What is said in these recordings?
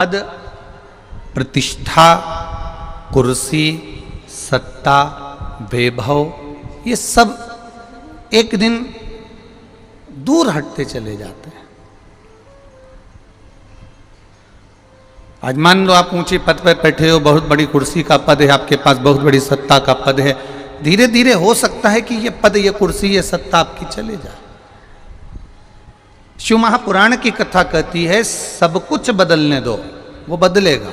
पद, प्रतिष्ठा, कुर्सी, सत्ता, वैभव, ये सब एक दिन दूर हटते चले जाते हैं। आज मान लो आप ऊंचे पद पर बैठे हो, बहुत बड़ी कुर्सी का पद है आपके पास, बहुत बड़ी सत्ता का पद है। धीरे धीरे हो सकता है कि ये पद, ये कुर्सी, ये सत्ता आपकी चले जाए। शिव महापुराण की कथा कहती है सब कुछ बदलने दो, वो बदलेगा।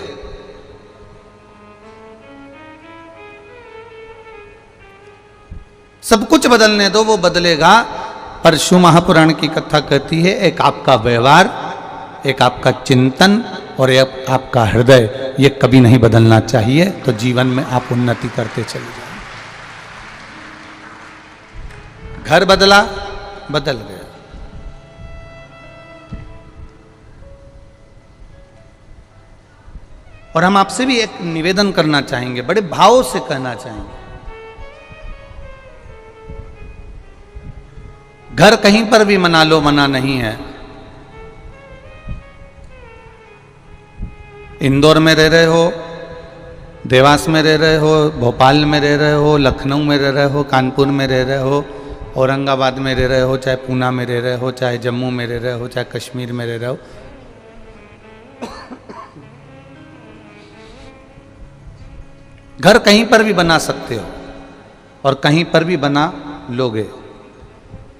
सब कुछ बदलने दो, वो बदलेगा। पर शिव महापुराण की कथा कहती है एक आपका व्यवहार, एक आपका चिंतन और एक आपका हृदय, ये कभी नहीं बदलना चाहिए। तो जीवन में आप उन्नति करते चले जाए। घर बदला, बदल गया। और हम आपसे भी एक निवेदन करना चाहेंगे, बड़े भाव से कहना चाहेंगे। घर कहीं पर भी मना लो, मना नहीं है। इंदौर में रह रहे हो, देवास में रह रहे हो, भोपाल में रह रहे हो, लखनऊ में रह रहे हो, कानपुर में रह रहे हो, औरंगाबाद में रह रहे हो, चाहे पूना में रह रहे हो, चाहे जम्मू में रह रहे हो, चाहे कश्मीर में रह रहे हो, घर कहीं पर भी बना सकते हो और कहीं पर भी बना लोगे।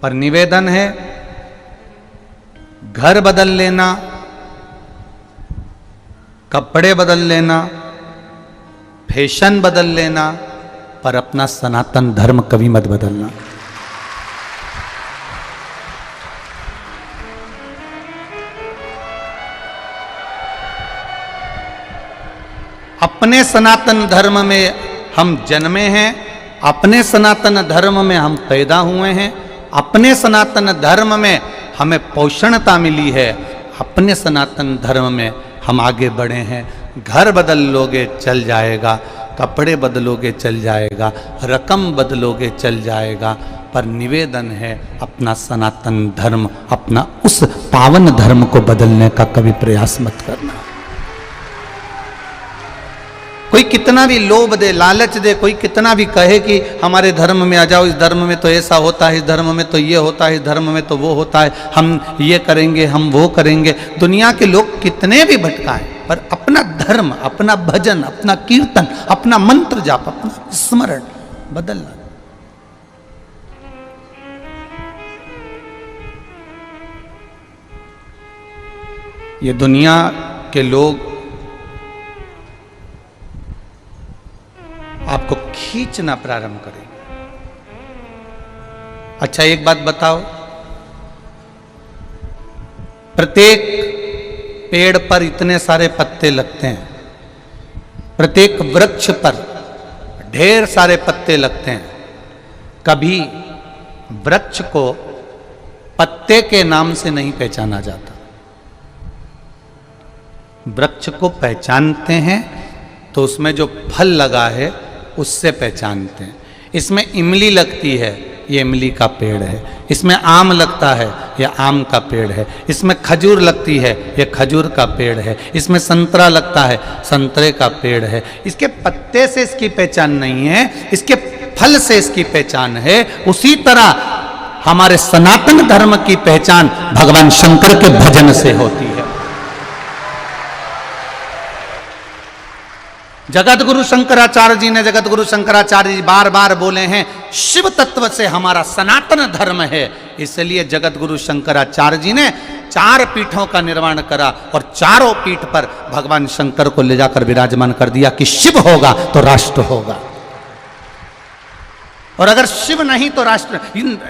पर निवेदन है, घर बदल लेना, कपड़े बदल लेना, फैशन बदल लेना, पर अपना सनातन धर्म कभी मत बदलना। अपने सनातन धर्म में हम जन्मे हैं, अपने सनातन धर्म में हम पैदा हुए हैं, अपने सनातन धर्म में हमें पोषणता मिली है, अपने सनातन धर्म में हम आगे बढ़े हैं। घर बदल लोगे चल जाएगा, कपड़े बदलोगे चल जाएगा, रकम बदलोगे चल जाएगा, पर निवेदन है अपना सनातन धर्म, अपना उस पावन धर्म को बदलने का कभी प्रयास मत करना। कोई कितना भी लोभ दे, लालच दे, कोई कितना भी कहे कि हमारे धर्म में आ जाओ, इस धर्म में तो ऐसा होता है, इस धर्म में तो ये होता है, इस धर्म में तो वो होता है, हम ये करेंगे, हम वो करेंगे। दुनिया के लोग कितने भी भटकाएं, पर अपना धर्म, अपना भजन, अपना कीर्तन, अपना मंत्र जाप, अपना स्मरण बदलना। ये दुनिया के लोग आपको खींचना प्रारंभ करेंगे। अच्छा एक बात बताओ, प्रत्येक पेड़ पर इतने सारे पत्ते लगते हैं, प्रत्येक वृक्ष पर ढेर सारे पत्ते लगते हैं, कभी वृक्ष को पत्ते के नाम से नहीं पहचाना जाता। वृक्ष को पहचानते हैं तो उसमें जो फल लगा है उससे पहचानते हैं। इसमें इमली लगती है, ये इमली का पेड़ है। इसमें आम लगता है, यह आम का पेड़ है। इसमें खजूर लगती है, यह खजूर का पेड़ है। इसमें संतरा लगता है, संतरे का पेड़ है। इसके पत्ते से इसकी पहचान नहीं है, इसके फल से इसकी पहचान है। उसी तरह हमारे सनातन धर्म की पहचान भगवान शंकर के भजन से होती है। जगत गुरु शंकराचार्य जी ने, जगत गुरु शंकराचार्य जी बार बार बोले हैं, शिव तत्व से हमारा सनातन धर्म है। इसलिए जगत गुरु शंकराचार्य जी ने 4 पीठों का निर्माण करा और चारों पीठ पर भगवान शंकर को ले जाकर विराजमान कर दिया कि शिव होगा तो राष्ट्र होगा, और अगर शिव नहीं तो राष्ट्र।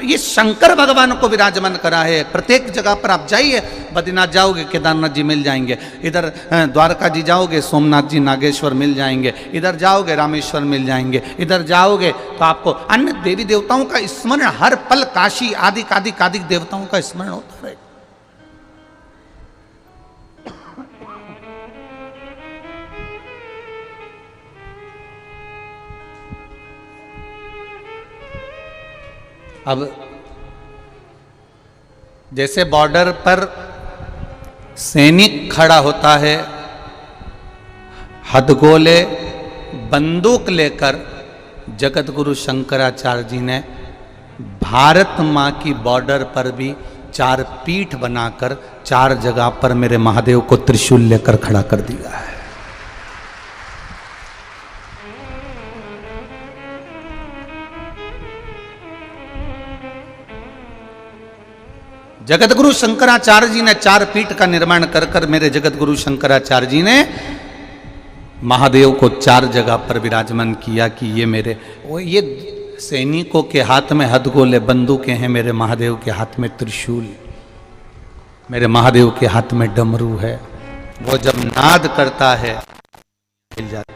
ये शंकर भगवान को विराजमान करा है। प्रत्येक जगह पर आप जाइए, बद्रीनाथ जाओगे केदारनाथ जी मिल जाएंगे, इधर द्वारका जी जाओगे सोमनाथ जी नागेश्वर मिल जाएंगे, इधर जाओगे रामेश्वर मिल जाएंगे, इधर जाओगे तो आपको अन्य देवी देवताओं का स्मरण हर पल, काशी आदि कादिक देवताओं का स्मरण होता रहे। अब जैसे बॉर्डर पर सैनिक खड़ा होता है हथगोले बंदूक लेकर जगत गुरु शंकराचार्य जी ने भारत माँ की बॉर्डर पर भी 4 पीठ बनाकर 4 जगह पर मेरे महादेव को त्रिशूल लेकर खड़ा कर दिया है। जगत गुरु शंकराचार्य जी ने 4 पीठ का निर्माण कर कर मेरे जगत गुरु शंकराचार्य जी ने महादेव को 4 जगह पर विराजमान किया कि ये सैनिकों के हाथ में हथगोले बंदूकें हैं, मेरे महादेव के हाथ में त्रिशूल, मेरे महादेव के हाथ में डमरू है। वो जब नाद करता है हिल जाती है।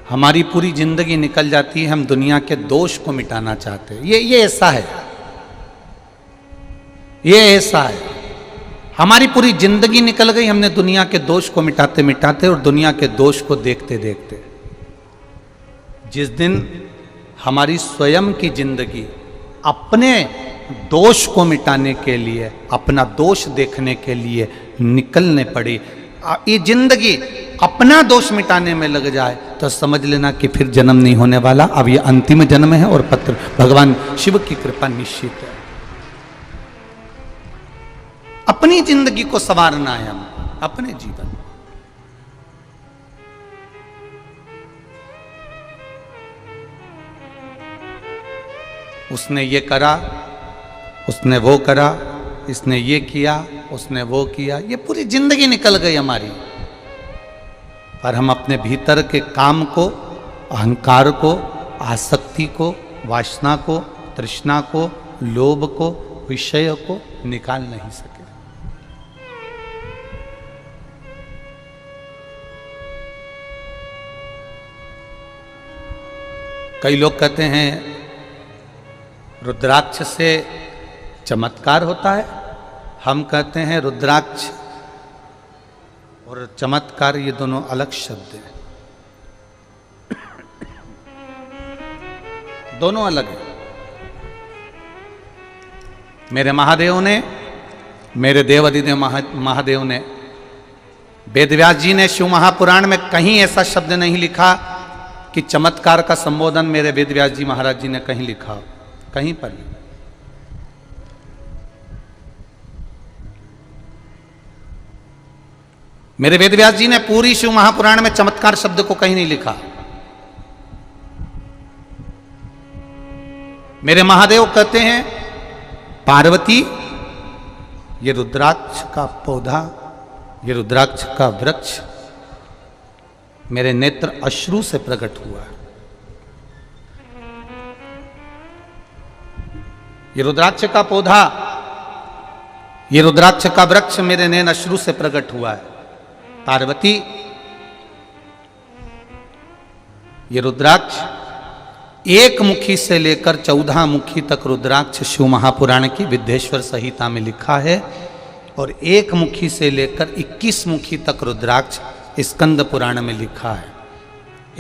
हमारी पूरी जिंदगी निकल जाती है, हम दुनिया के दोष को मिटाना चाहते हैं। ये ऐसा है, ये ऐसा है। हमारी पूरी जिंदगी निकल गई, हमने दुनिया के दोष को मिटाते मिटाते और दुनिया के दोष को देखते देखते। जिस दिन हमारी स्वयं की जिंदगी अपने दोष को मिटाने के लिए, अपना दोष देखने के लिए निकलने पड़ी, ये जिंदगी अपना दोष मिटाने में लग जाए तो समझ लेना कि फिर जन्म नहीं होने वाला। अब ये अंतिम जन्म है और पत्र भगवान शिव की कृपा निश्चित है। अपनी जिंदगी को संवारना है, हम अपने जीवन। उसने ये करा, उसने वो करा, इसने ये किया, उसने वो किया, ये पूरी जिंदगी निकल गई हमारी। पर हम अपने भीतर के काम को, अहंकार को, आसक्ति को, वासना को, तृष्णा को, लोभ को, विषय को निकाल नहीं सके। कई लोग कहते हैं रुद्राक्ष से चमत्कार होता है। हम कहते हैं रुद्राक्ष और चमत्कार ये दोनों अलग शब्द हैं, दोनों अलग हैं। मेरे महादेव ने, मेरे देवाधिदेव महादेव ने, वेदव्यास जी ने शिव महापुराण में कहीं ऐसा शब्द नहीं लिखा कि चमत्कार का संबोधन मेरे वेदव्यास जी महाराज जी ने कहीं लिखा, कहीं पर नहीं। मेरे वेदव्यास जी ने पूरी शिव महापुराण में चमत्कार शब्द को कहीं नहीं लिखा। मेरे महादेव कहते हैं पार्वती, ये रुद्राक्ष का पौधा, ये रुद्राक्ष का वृक्ष मेरे नेत्र अश्रु से प्रकट हुआ। ये रुद्राक्ष का पौधा, ये रुद्राक्ष का वृक्ष मेरे नैन अश्रु से प्रकट हुआ है। पार्वती, ये रुद्राक्ष 1 मुखी से लेकर 14 मुखी तक रुद्राक्ष शिव महापुराण की विद्येश्वर संहिता में लिखा है, और 1 मुखी से लेकर 21 मुखी तक रुद्राक्ष स्कंद पुराण में लिखा है।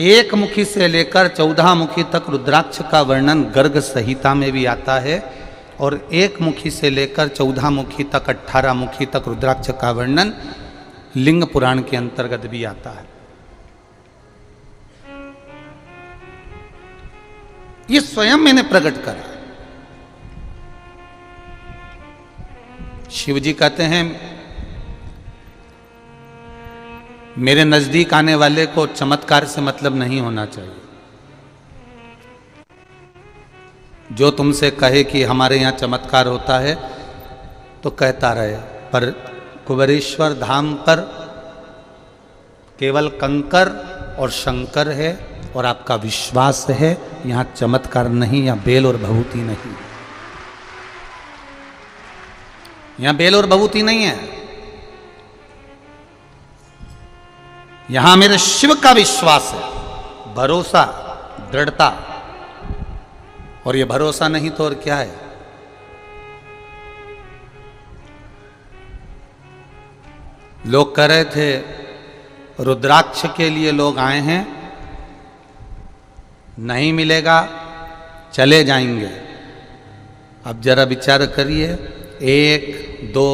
1 मुखी से लेकर 14 मुखी तक रुद्राक्ष का वर्णन गर्ग संहिता में भी आता है, और 1 मुखी से लेकर 14 मुखी तक 18 मुखी तक रुद्राक्ष का वर्णन लिंग पुराण के अंतर्गत भी आता है। ये स्वयं मैंने प्रकट करा। शिव जी कहते हैं मेरे नजदीक आने वाले को चमत्कार से मतलब नहीं होना चाहिए। जो तुमसे कहे कि हमारे यहाँ चमत्कार होता है तो कहता रहे, पर कुबेरेश्वर धाम पर केवल कंकर और शंकर है और आपका विश्वास है, यहाँ चमत्कार नहीं, यहाँ बेल और भभूति नहीं, यहाँ बेल और भभूति नहीं है। यहां मेरे शिव का विश्वास है, भरोसा, दृढ़ता। और ये भरोसा नहीं तो और क्या है? लोग कह रहे थे रुद्राक्ष के लिए लोग आए हैं, नहीं मिलेगा चले जाएंगे। अब जरा विचार करिए, 1 2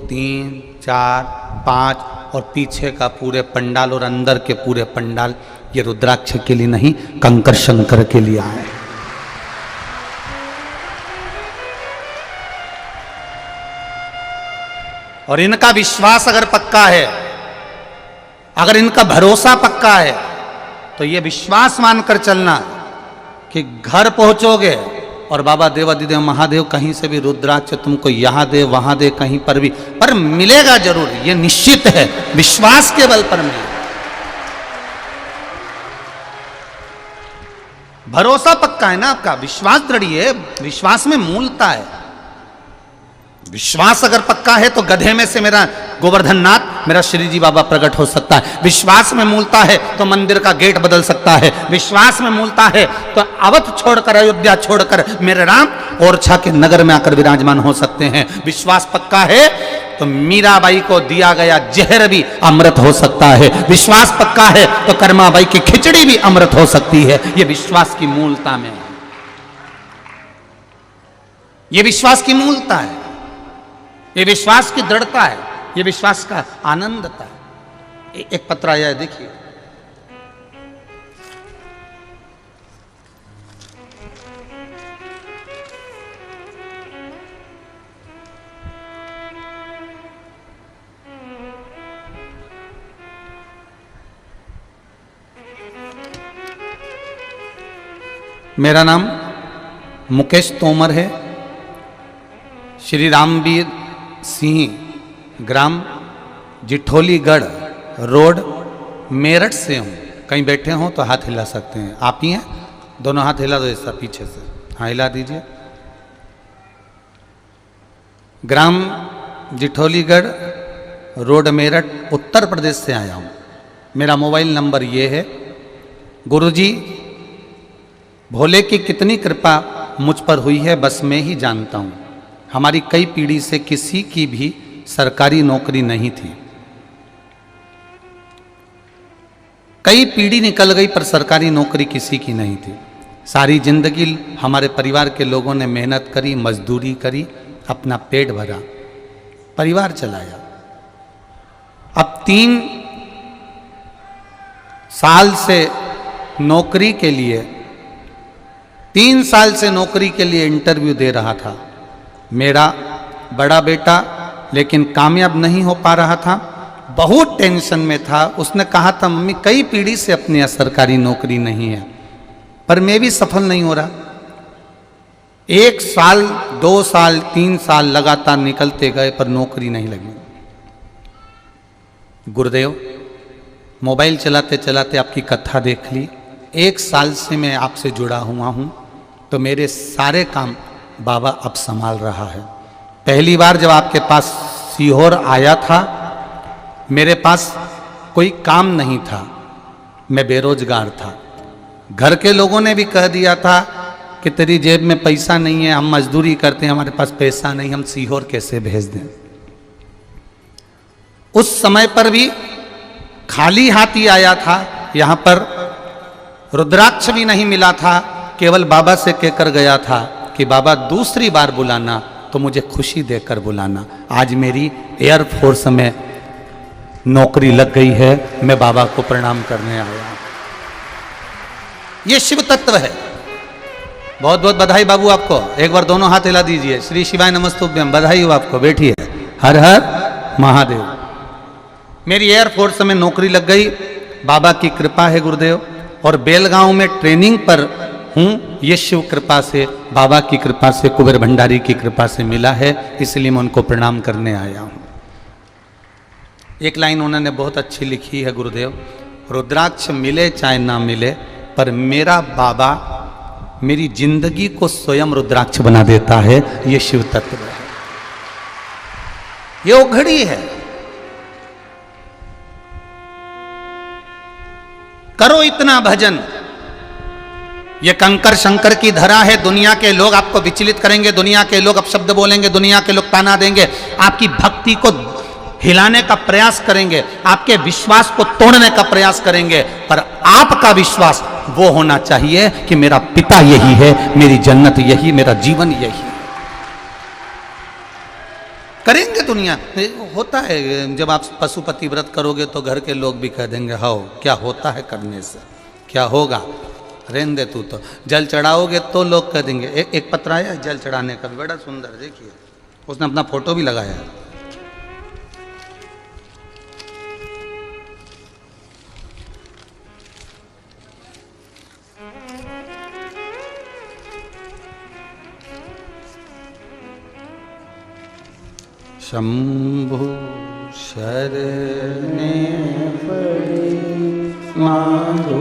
3 4 5 और पीछे का पूरे पंडाल और अंदर के पूरे पंडाल ये रुद्राक्ष के लिए नहीं, कंकर शंकर के लिए आए। और इनका विश्वास अगर पक्का है, अगर इनका भरोसा पक्का है, तो ये विश्वास मानकर चलना कि घर पहुंचोगे और बाबा देवाधिदेव महादेव कहीं से भी रुद्राक्ष तुमको यहां दे वहां दे, कहीं पर भी, पर मिलेगा जरूर, ये निश्चित है। विश्वास के बल पर मिलेगा, भरोसा पक्का है ना आपका, विश्वास दृढ़ है, विश्वास में मूलता है। विश्वास अगर पक्का है तो गधे में से मेरा गोवर्धन नाथ, मेरा श्री जी बाबा प्रकट हो सकता है। विश्वास में मूलता है तो मंदिर का गेट बदल सकता है। विश्वास में मूलता है तो अवध छोड़कर, अयोध्या छोड़कर मेरे राम ओरछा के नगर में आकर विराजमान हो सकते हैं। विश्वास पक्का है तो मीराबाई को दिया गया जहर भी अमृत हो सकता है। विश्वास पक्का है तो कर्माबाई की खिचड़ी भी अमृत हो सकती है। यह विश्वास की मूलता में है, यह विश्वास की मूलता है, ये विश्वास की दृढ़ता है, ये विश्वास का आनंदता है। एक पत्र आया है, देखिए। मेरा नाम मुकेश तोमर है, श्री रामवीर सिंह, ग्राम जिठोलीगढ़ रोड, मेरठ से हूँ। कहीं बैठे हों तो हाथ हिला सकते हैं। आप ही हैं? दोनों हाथ हिला दो, ऐसा पीछे से, हाँ हिला दीजिए। ग्राम जिठोलीगढ़ रोड, मेरठ, उत्तर प्रदेश से आया हूँ। मेरा मोबाइल नंबर ये है। गुरुजी, भोले की कितनी कृपा मुझ पर हुई है बस मैं ही जानता हूँ। हमारी कई पीढ़ी से किसी की भी सरकारी नौकरी नहीं थी, कई पीढ़ी निकल गई पर सरकारी नौकरी किसी की नहीं थी। सारी जिंदगी हमारे परिवार के लोगों ने मेहनत करी, मजदूरी करी, अपना पेट भरा, परिवार चलाया। अब 3 साल से नौकरी के लिए, 3 साल से नौकरी के लिए इंटरव्यू दे रहा था। मेरा बड़ा बेटा लेकिन कामयाब नहीं हो पा रहा था, बहुत टेंशन में था। उसने कहा था मम्मी कई पीढ़ी से अपनी सरकारी नौकरी नहीं है, पर मैं भी सफल नहीं हो रहा। 1 साल 2 साल 3 साल लगातार निकलते गए पर नौकरी नहीं लगी। गुरुदेव, मोबाइल चलाते चलाते आपकी कथा देख ली, 1 साल से मैं आपसे जुड़ा हुआ हूँ, तो मेरे सारे काम बाबा अब संभाल रहा है। पहली बार जब आपके पास सीहोर आया था, मेरे पास कोई काम नहीं था, मैं बेरोजगार था। घर के लोगों ने भी कह दिया था कि तेरी जेब में पैसा नहीं है, हम मजदूरी करते हैं, हमारे पास पैसा नहीं, हम सीहोर कैसे भेज दें। उस समय पर भी खाली हाथ ही आया था। यहाँ पर रुद्राक्ष भी नहीं मिला था, केवल बाबा से कहकर गया था कि बाबा दूसरी बार बुलाना तो मुझे खुशी देकर बुलाना। आज मेरी एयरफोर्स में नौकरी लग गई है, मैं बाबा को प्रणाम करने आया। ये शिव तत्व है। बहुत बहुत बधाई बाबू आपको। एक बार दोनों हाथ हिला दीजिए। श्री शिवाय नमस्तुभ्यम, बधाई हो आपको। बैठिए। हर हर महादेव। मेरी एयरफोर्स में नौकरी लग गई, बाबा की कृपा है गुरुदेव। और बेलगांव में ट्रेनिंग पर हूँ, ये शिव कृपा से, बाबा की कृपा से, कुबेर भंडारी की कृपा से मिला है, इसलिए मैं उनको प्रणाम करने आया हूँ। एक लाइन उन्होंने बहुत अच्छी लिखी है गुरुदेव, रुद्राक्ष मिले चाहे ना मिले, पर मेरा बाबा मेरी जिंदगी को स्वयं रुद्राक्ष बना देता है। ये शिव तत्व है, ये उघड़ी है। करो इतना भजन, ये कंकर शंकर की धरा है। दुनिया के लोग आपको विचलित करेंगे, दुनिया के लोग अपशब्द बोलेंगे, दुनिया के लोग ताना देंगे, आपकी भक्ति को हिलाने का प्रयास करेंगे, आपके विश्वास को तोड़ने का प्रयास करेंगे, पर आपका विश्वास वो होना चाहिए कि मेरा पिता यही है, मेरी जन्नत यही, मेरा जीवन यही। करेंगे दुनिया होता है, जब आप पशुपति व्रत करोगे तो घर के लोग भी कह देंगे हाओ क्या होता है करने से, क्या होगा, रहने दे तू तो। जल चढ़ाओगे तो लोग कह देंगे। एक पत्र आया जल चढ़ाने का, बड़ा सुंदर, देखिए उसने अपना फोटो भी लगाया है। शंभु शरणे पड़ी मांगो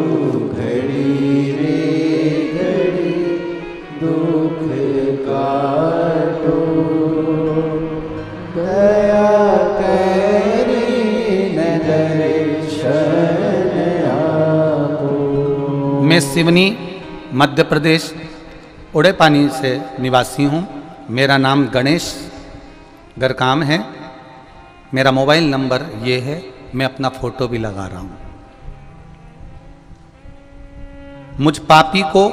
घड़ी रे घड़ी दुख काटो दया करी नजर आपो। मैं सिवनी मध्य प्रदेश उड़ेपानी से निवासी हूँ। मेरा नाम गणेश गरकाम है। मेरा मोबाइल नंबर ये है, मैं अपना फोटो भी लगा रहा हूँ। मुझ पापी को,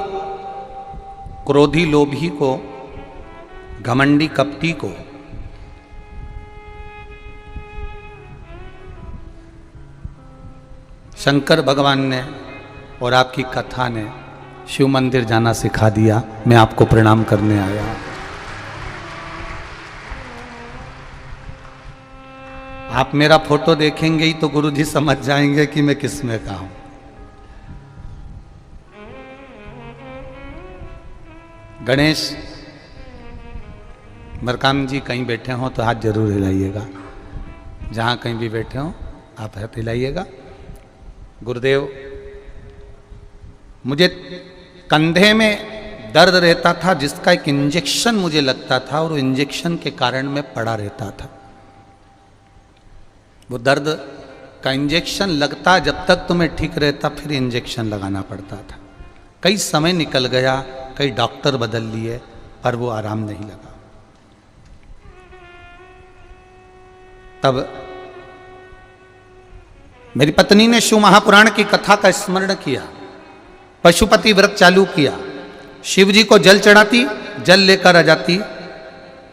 क्रोधी लोभी को, घमंडी कपटी को शंकर भगवान ने और आपकी कथा ने शिव मंदिर जाना सिखा दिया। मैं आपको प्रणाम करने आया हूँ। आप मेरा फोटो देखेंगे ही तो गुरुजी समझ जाएंगे कि मैं किस में का हूं। गणेश बरकाम जी कहीं बैठे हो तो हाथ जरूर हिलाइएगा, जहां कहीं भी बैठे हो आप हाथ हिलाइएगा। गुरुदेव, मुझे कंधे में दर्द रहता था जिसका एक इंजेक्शन मुझे लगता था, और इंजेक्शन के कारण मैं पड़ा रहता था। वो दर्द का इंजेक्शन लगता जब तक तो मैं ठीक रहता, फिर इंजेक्शन लगाना पड़ता था। कई समय निकल गया, कई डॉक्टर बदल लिए, पर वो आराम नहीं लगा। तब मेरी पत्नी ने शिव महापुराण की कथा का स्मरण किया, पशुपति व्रत चालू किया। शिव जी को जल चढ़ाती, जल लेकर आ जाती,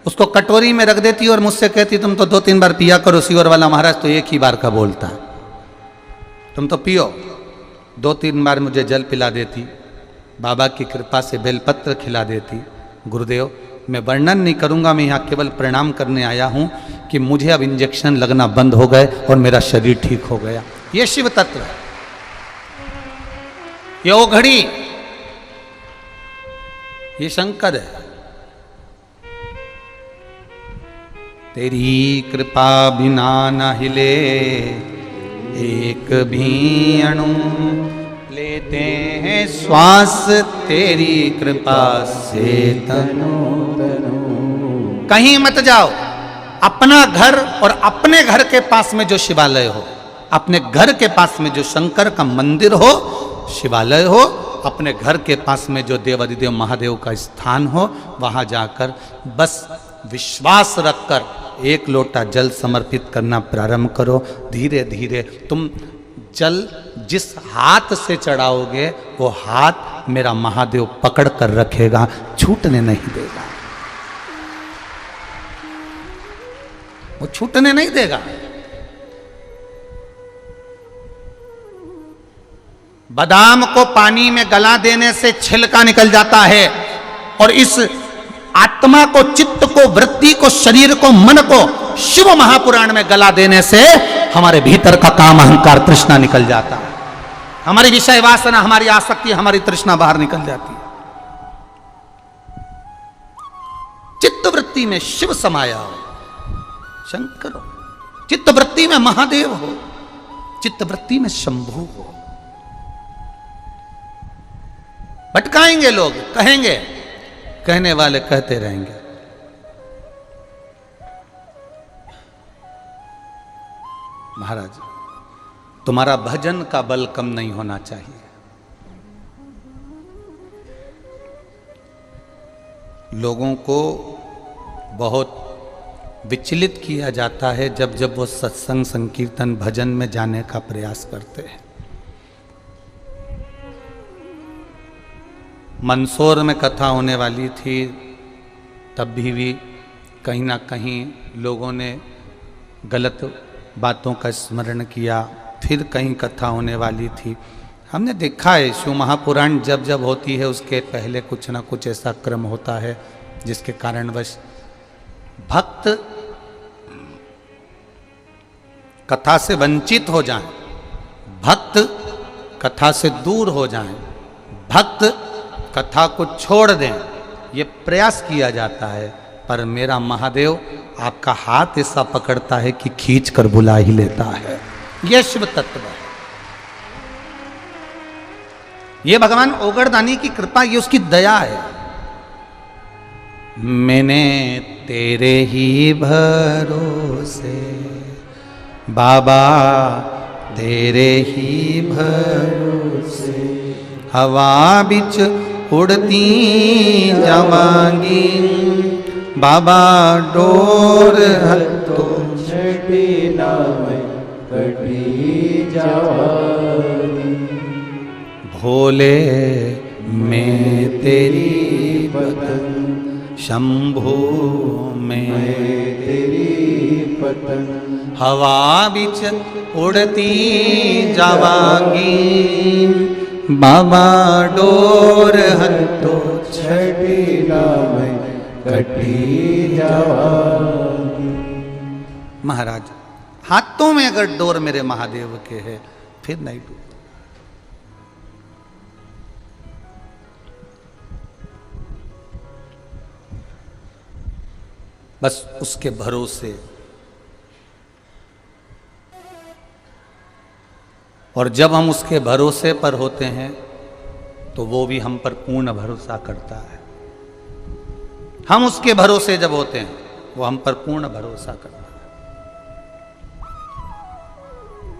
उसको कटोरी में रख देती और मुझसे कहती तुम तो 2-3 बार पिया करो, शिवर वाला महाराज तो एक ही बार का बोलता है, तुम तो पियो। 2-3 बार मुझे जल पिला देती, बाबा की कृपा से बेलपत्र खिला देती। गुरुदेव, मैं वर्णन नहीं करूंगा, मैं यहाँ केवल प्रणाम करने आया हूँ कि मुझे अब इंजेक्शन लगना बंद हो गए और मेरा शरीर ठीक हो गया। ये शिव तत्व है, ये ओ घड़ी, ये शंकर है। तेरी कृपा बिना न हिले एक भी अणु, लेते हैं श्वास तेरी कृपा से तनु तनु। कहीं मत जाओ, अपना घर और अपने घर के पास में जो शिवालय हो, अपने घर के पास में जो शंकर का मंदिर हो, शिवालय हो, अपने घर के पास में जो देवादिदेव महादेव का स्थान हो, वहां जाकर बस विश्वास रखकर एक लोटा जल समर्पित करना प्रारंभ करो। धीरे धीरे तुम जल जिस हाथ से चढ़ाओगे वो हाथ मेरा महादेव पकड़ कर रखेगा, छूटने नहीं देगा, वो छूटने नहीं देगा। बादाम को पानी में गला देने से छिलका निकल जाता है, और इस आत्मा को, चित्त को, वृत्ति को, शरीर को, मन को शिव महापुराण में गला देने से हमारे भीतर का काम, अहंकार, तृष्णा निकल जाता है। हमारी विषय वासना, हमारी आसक्ति, हमारी तृष्णा बाहर निकल जाती है। चित्त वृत्ति में शिव समाया हो, शंकर हो, चित्त वृत्ति में महादेव हो, चित्त वृत्ति में शंभु हो। भटकाएंगे लोग, कहेंगे, कहने वाले कहते रहेंगे। महाराज, तुम्हारा भजन का बल कम नहीं होना चाहिए। लोगों को बहुत विचलित किया जाता है जब जब वो सत्संग संकीर्तन भजन में जाने का प्रयास करते हैं। मंदसौर में कथा होने वाली थी, तब भी कहीं ना कहीं लोगों ने गलत बातों का स्मरण किया। फिर कहीं कथा होने वाली थी। हमने देखा है शिव महापुराण जब जब होती है उसके पहले कुछ ना कुछ ऐसा क्रम होता है जिसके कारणवश भक्त कथा से वंचित हो जाएं, भक्त कथा से दूर हो जाएं, भक्त कथा को छोड़ दें, ये प्रयास किया जाता है। पर मेरा महादेव आपका हाथ ऐसा पकड़ता है कि खींच कर बुला ही लेता है। यह शिव तत्व है, ये भगवान ओगरदानी की कृपा, ये उसकी दया है। मैंने तेरे ही भरोसे बाबा, तेरे ही भरोसे हवा बिच उड़ती जावांगी, बाबा डोर हतो छड़ी नाम कटी जावांगी। भोले मैं तेरी पतन, शंभो मैं तेरी पतन, हवा बिच उड़ती जावांगी, बाबा डोर हतो छड़ी नाम कटी जावांगी। महाराज हाथों में अगर डोर मेरे महादेव के है फिर नहीं टूटता। बस उसके भरोसे, और जब हम उसके भरोसे पर होते हैं तो वो भी हम पर पूर्ण भरोसा करता है। हम उसके भरोसे जब होते हैं वो हम पर पूर्ण भरोसा करता है।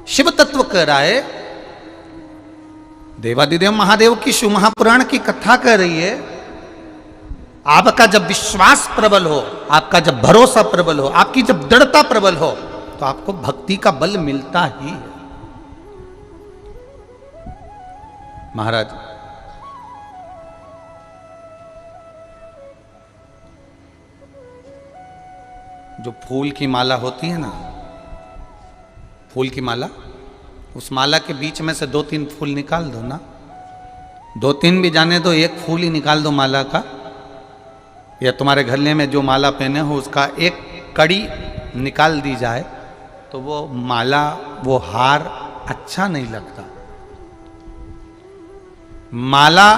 शिव तत्व कह रहा है, देवादिदेव महादेव की शिव महापुराण की कथा कह रही है, आपका जब विश्वास प्रबल हो, आपका जब भरोसा प्रबल हो, आपकी जब दृढ़ता प्रबल हो, तो आपको भक्ति का बल मिलता ही है। महाराज जो फूल की माला होती है ना, फूल की माला, उस माला के बीच में से 2-3 फूल निकाल दो ना, 2-3 भी जाने दो, एक फूल ही निकाल दो माला का, या तुम्हारे गले में जो माला पहने हो उसका एक कड़ी निकाल दी जाए तो वो माला, वो हार अच्छा नहीं लगता। माला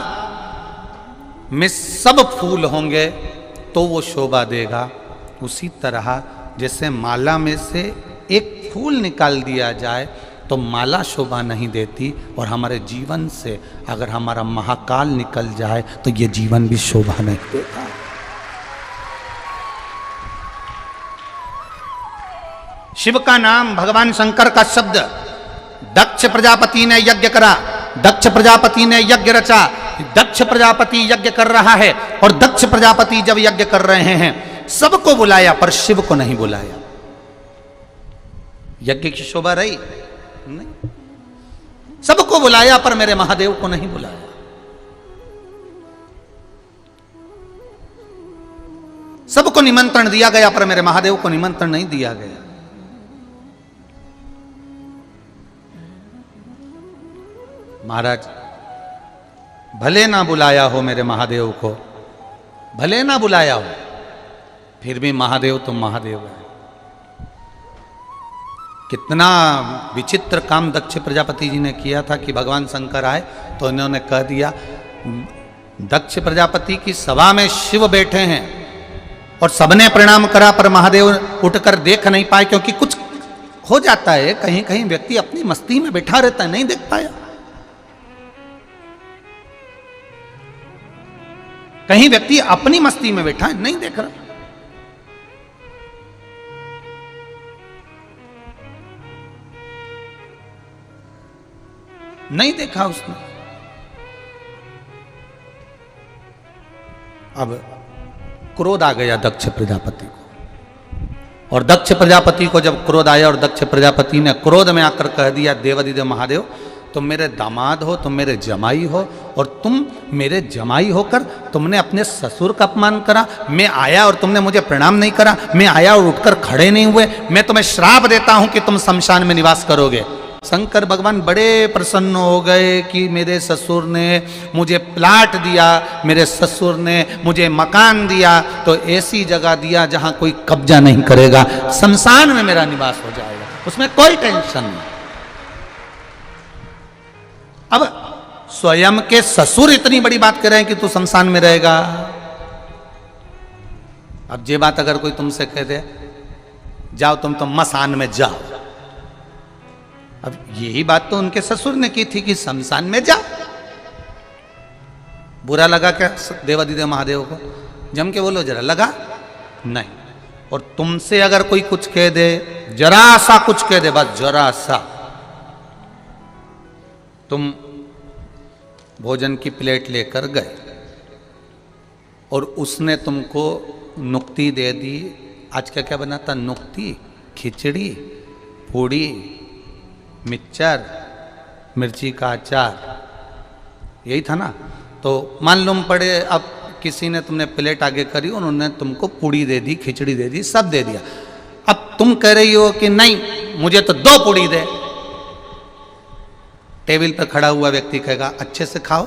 में सब फूल होंगे तो वो शोभा देगा। उसी तरह जैसे माला में से एक फूल निकाल दिया जाए तो माला शोभा नहीं देती, और हमारे जीवन से अगर हमारा महाकाल निकल जाए तो ये जीवन भी शोभा नहीं देता। शिव का नाम, भगवान शंकर का शब्द, दक्ष प्रजापति ने यज्ञ करा, दक्ष प्रजापति ने यज्ञ रचा, दक्ष प्रजापति यज्ञ कर रहा है, और दक्ष प्रजापति जब यज्ञ कर रहे हैं सबको बुलाया पर शिव को नहीं बुलाया। यज्ञ की शोभा रही नहीं, सबको बुलाया पर मेरे महादेव को नहीं बुलाया। सबको निमंत्रण दिया गया पर मेरे महादेव को निमंत्रण नहीं दिया गया। महाराज भले ना बुलाया हो मेरे महादेव को, भले ना बुलाया हो, फिर भी महादेव तो महादेव है। कितना विचित्र काम दक्ष प्रजापति जी ने किया था कि भगवान शंकर आए तो इन्होंने कह दिया, दक्ष प्रजापति की सभा में शिव बैठे हैं और सबने प्रणाम करा पर महादेव उठकर देख नहीं पाए, क्योंकि कुछ हो जाता है, कहीं कहीं व्यक्ति अपनी मस्ती में बैठा रहता है, नहीं देख पाया। कहीं व्यक्ति अपनी मस्ती में बैठा है, नहीं देख रहा। नहीं देखा उसने। अब क्रोध आ गया दक्ष प्रजापति को। और दक्ष प्रजापति को जब क्रोध आया और दक्ष प्रजापति ने क्रोध में आकर कह दिया, देवादिदेव महादेव तुम मेरे दामाद हो, तुम मेरे जमाई हो, और तुम मेरे जमाई होकर तुमने अपने ससुर का अपमान करा। मैं आया और तुमने मुझे प्रणाम नहीं करा, मैं आया और उठकर खड़े नहीं हुए, मैं तुम्हें श्राप देता हूं कि तुम शमशान में निवास करोगे। शंकर भगवान बड़े प्रसन्न हो गए कि मेरे ससुर ने मुझे प्लाट दिया, मेरे ससुर ने मुझे मकान दिया, तो ऐसी जगह दिया जहां कोई कब्जा नहीं करेगा, शमशान में मेरा निवास हो जाएगा, उसमें कोई टेंशन नहीं। अब स्वयं के ससुर इतनी बड़ी बात कह रहे हैं कि तू शमशान में रहेगा। अब ये बात अगर कोई तुमसे कह दे जाओ तुम तो मसान में जाओ, अब यही बात तो उनके ससुर ने की थी कि शमशान में जाओ। बुरा लगा क्या देवादिदेव महादेव को? जम के बोलो जरा, लगा नहीं। और तुमसे अगर कोई कुछ कह दे, जरा सा कुछ कह दे, बस जरा सा, तुम भोजन की प्लेट लेकर गए और उसने तुमको नुक्ति दे दी। आज क्या बना था? नुक्ति, खिचड़ी, पूड़ी, मिक्सचर, मिर्ची का अचार, यही था ना। तो मान लो पड़े, अब किसी ने तुमने प्लेट आगे करी, उन्होंने तुमको पूड़ी दे दी, खिचड़ी दे दी, सब दे दिया। अब तुम कह रही हो कि नहीं मुझे तो 2 पूड़ी दे। टेबल पर खड़ा हुआ व्यक्ति कहेगा अच्छे से खाओ,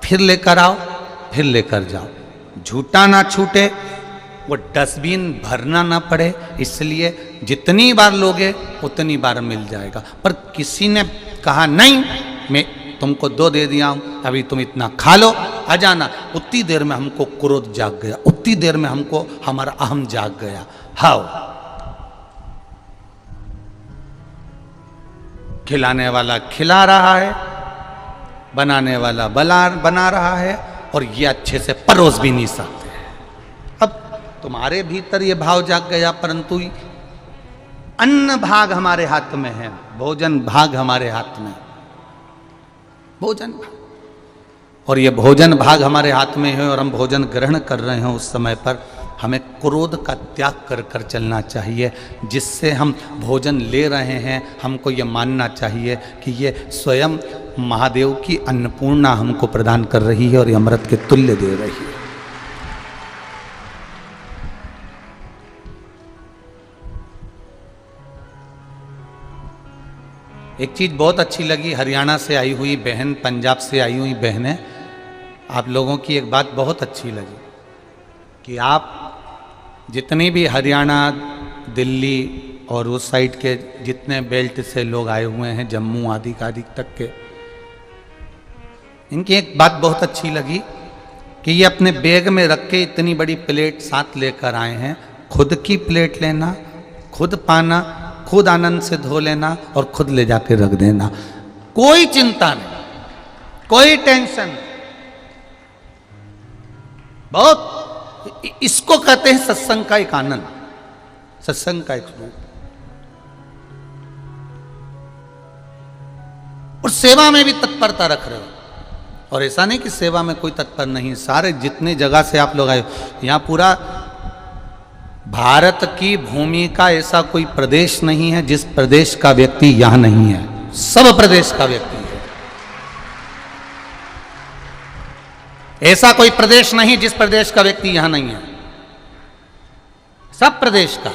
फिर लेकर आओ, फिर लेकर जाओ, झूठा ना छूटे, वो डस्टबिन भरना ना पड़े, इसलिए जितनी बार लोगे उतनी बार मिल जाएगा। पर किसी ने कहा नहीं मैं तुमको 2 दे दिया हूं, अभी तुम इतना खा लो, आ जाना। उतनी देर में हमको क्रोध जाग गया, उतनी देर में हमको हमारा अहम जाग गया। हाओ, खिलाने वाला खिला रहा है, बनाने वाला बना रहा है, और ये अच्छे से परोस भी नहीं सकते। अब तुम्हारे भीतर ये भाव जाग गया, परंतु अन्न भाग हमारे हाथ में है, भोजन भाग हमारे हाथ में, भोजन भाग। और ये भोजन भाग हमारे हाथ में है और हम भोजन ग्रहण कर रहे हैं, उस समय पर हमें क्रोध का त्याग कर कर चलना चाहिए। जिससे हम भोजन ले रहे हैं, हमको ये मानना चाहिए कि ये स्वयं महादेव की अन्नपूर्णा हमको प्रदान कर रही है और ये अमृत के तुल्य दे रही है। एक चीज़ बहुत अच्छी लगी, हरियाणा से आई हुई बहन, पंजाब से आई हुई बहनें, आप लोगों की एक बात बहुत अच्छी लगी कि आप जितनी भी हरियाणा, दिल्ली और उस साइड के जितने बेल्ट से लोग आए हुए हैं, जम्मू आदि तक के, इनकी एक बात बहुत अच्छी लगी कि ये अपने बैग में रख के इतनी बड़ी प्लेट साथ लेकर आए हैं। खुद की प्लेट लेना, खुद पाना, खुद आनंद से धो लेना और खुद ले जाके रख देना, कोई चिंता नहीं, कोई टेंशन नहीं। बहुत, इसको कहते हैं सत्संग का एक आनंद, सत्संग का एक रूप। और सेवा में भी तत्परता रख रहे हो, और ऐसा नहीं कि सेवा में कोई तत्पर नहीं, सारे जितने जगह से आप लोग आए, यहां पूरा भारत की भूमि का ऐसा कोई प्रदेश नहीं है जिस प्रदेश का व्यक्ति यहां नहीं है, सब प्रदेश का व्यक्ति है। ऐसा कोई प्रदेश नहीं जिस प्रदेश का व्यक्ति यहां नहीं है, सब प्रदेश का।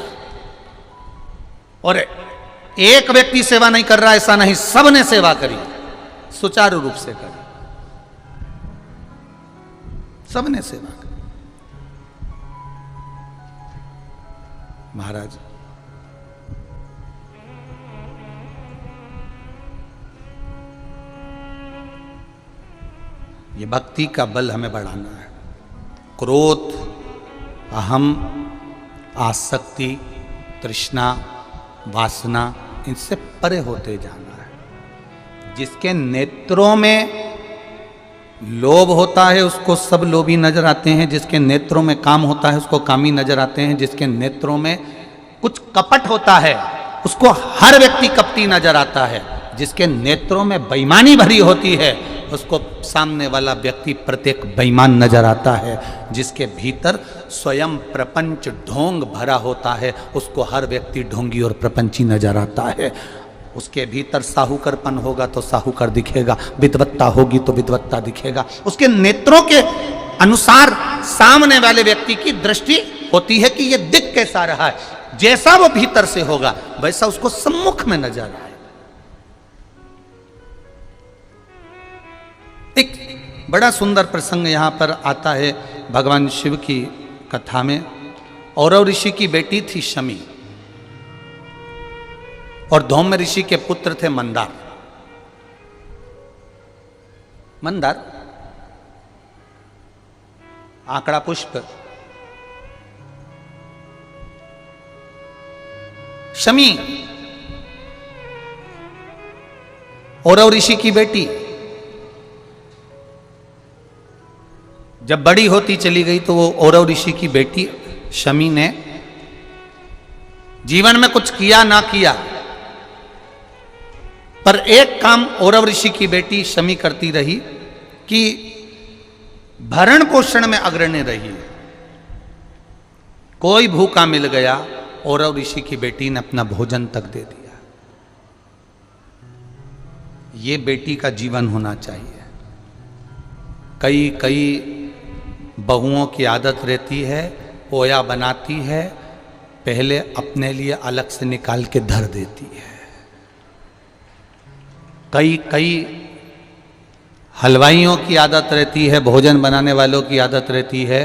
और एक व्यक्ति सेवा नहीं कर रहा ऐसा नहीं, सबने सेवा करी, सुचारू रूप से करी, सबने सेवा करी। महाराज ये भक्ति का बल हमें बढ़ाना है। क्रोध, अहम, आसक्ति, तृष्णा, वासना, इनसे परे होते जाना है। जिसके नेत्रों में लोभ होता है उसको सब लोभी नजर आते हैं, जिसके नेत्रों में काम होता है उसको कामी नजर आते हैं, जिसके नेत्रों में कुछ कपट होता है उसको हर व्यक्ति कपटी नजर आता है, जिसके नेत्रों में बेईमानी भरी होती है उसको सामने वाला व्यक्ति प्रत्येक बेईमान नजर आता है। जिसके भीतर स्वयं प्रपंच ढोंग भरा होता है उसको हर व्यक्ति ढोंगी और प्रपंची नजर आता है। उसके भीतर साहूकरपन होगा तो साहूकर दिखेगा, विद्वत्ता होगी तो विद्वत्ता दिखेगा। उसके नेत्रों के अनुसार सामने वाले व्यक्ति की दृष्टि होती है कि ये दिख कैसा रहा है। जैसा वो भीतर से होगा वैसा उसको सम्मुख में नजर आए। एक बड़ा सुंदर प्रसंग यहां पर आता है भगवान शिव की कथा में। औरव ऋषि की बेटी थी शमी और धौम्य ऋषि के पुत्र थे मंदार। मंदार आंकड़ा पुष्प। शमी औरव ऋषि की बेटी जब बड़ी होती चली गई तो वो औरव ऋषि की बेटी शमी ने जीवन में कुछ किया ना किया, पर एक काम औरव ऋषि की बेटी शमी करती रही कि भरण पोषण में अग्रणी रही। कोई भूखा मिल गया, औरव ऋषि की बेटी ने अपना भोजन तक दे दिया। ये बेटी का जीवन होना चाहिए। कई कई बहुओं की आदत रहती है, पोया बनाती है, पहले अपने लिए अलग से निकाल के धर देती है। कई कई हलवाइयों की आदत रहती है, भोजन बनाने वालों की आदत रहती है,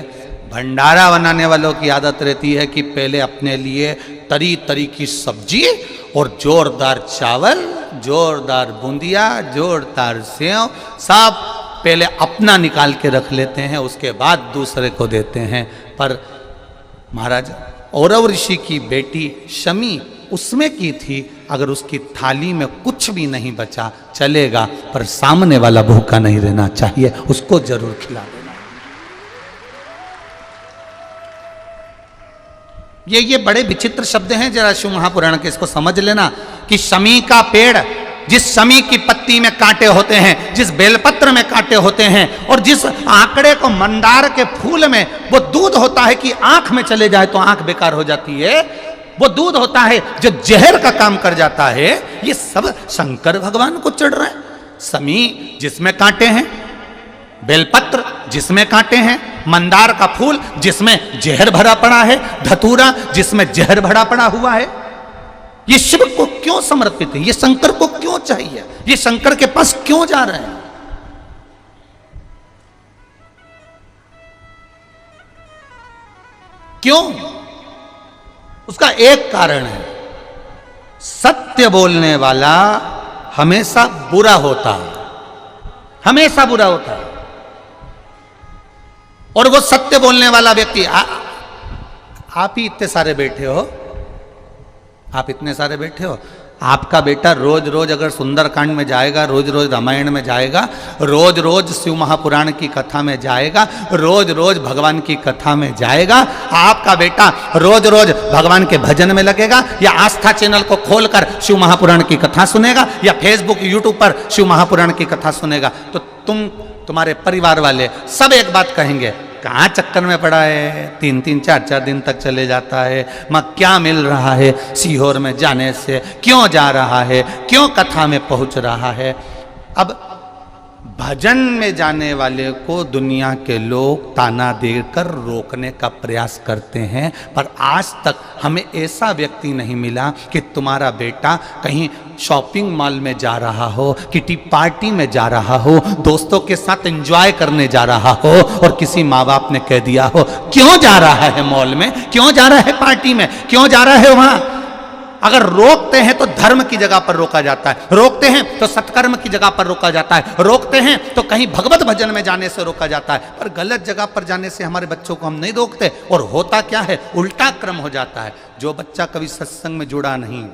भंडारा बनाने वालों की आदत रहती है कि पहले अपने लिए तरी तरी की सब्जी और जोरदार चावल, जोरदार बूंदिया, जोरदार सेव सब पहले अपना निकाल के रख लेते हैं, उसके बाद दूसरे को देते हैं। पर महाराज औरव ऋषि की बेटी शमी उसमें की थी, अगर उसकी थाली में कुछ भी नहीं बचा चलेगा, पर सामने वाला भूखा नहीं रहना चाहिए, उसको जरूर खिला देना। ये बड़े विचित्र शब्द हैं, जरा शिव महापुराण के इसको समझ लेना कि शमी का पेड़, जिस शमी की पत्ती में कांटे होते हैं, जिस बेलपत्र में कांटे होते हैं, और जिस आंकड़े को मंदार के फूल में वो दूध होता है कि आंख में चले जाए तो आंख बेकार हो जाती है, वो दूध होता है जो जहर का काम कर जाता है, ये सब शंकर भगवान को चढ़ रहा है। शमी जिसमें कांटे हैं, बेलपत्र जिसमें कांटे हैं, मंदार का फूल जिसमें जहर भरा पड़ा है, धतूरा जिसमें जहर भरा पड़ा हुआ है, ये शिव को क्यों समर्पित है? ये शंकर को क्यों चाहिए? ये शंकर के पास क्यों जा रहे हैं? क्यों? उसका एक कारण है, सत्य बोलने वाला हमेशा बुरा होता है, हमेशा बुरा होता है। और वो सत्य बोलने वाला व्यक्ति, आप ही इतने सारे बैठे हो, आप इतने सारे बैठे हो, आपका बेटा रोज रोज अगर सुंदरकांड में जाएगा, रोज रोज रामायण में जाएगा, रोज रोज शिव महापुराण की कथा में जाएगा, रोज रोज भगवान की कथा में जाएगा, आपका बेटा रोज रोज भगवान के भजन में लगेगा, या आस्था चैनल को खोलकर शिव महापुराण की कथा सुनेगा, या फेसबुक यूट्यूब पर शिव महापुराण की कथा सुनेगा, तो तुम्हारे परिवार वाले सब एक बात कहेंगे, कहाँ चक्कर में पड़ा है, 3-3 4-4 दिन तक चले जाता है, माँ क्या मिल रहा है सीहोर में जाने से, क्यों जा रहा है, क्यों कथा में पहुंच रहा है। अब भजन में जाने वाले को दुनिया के लोग ताना देकर रोकने का प्रयास करते हैं, पर आज तक हमें ऐसा व्यक्ति नहीं मिला कि तुम्हारा बेटा कहीं शॉपिंग मॉल में जा रहा हो, किटी पार्टी में जा रहा हो, दोस्तों के साथ एंजॉय करने जा रहा हो, और किसी माँ बाप ने कह दिया हो क्यों जा रहा है मॉल में, क्यों जा रहा है पार्टी में, क्यों जा रहा है वहां। अगर रोकते हैं तो धर्म की जगह पर रोका जाता है, रोकते हैं तो सत्कर्म की जगह पर रोका जाता है, रोकते हैं तो कहीं भगवत भजन में जाने से रोका जाता है, पर गलत जगह पर जाने से हमारे बच्चों को हम नहीं रोकते। और होता क्या है, उल्टा क्रम हो जाता है। जो बच्चा कभी सत्संग में जुड़ा नहीं,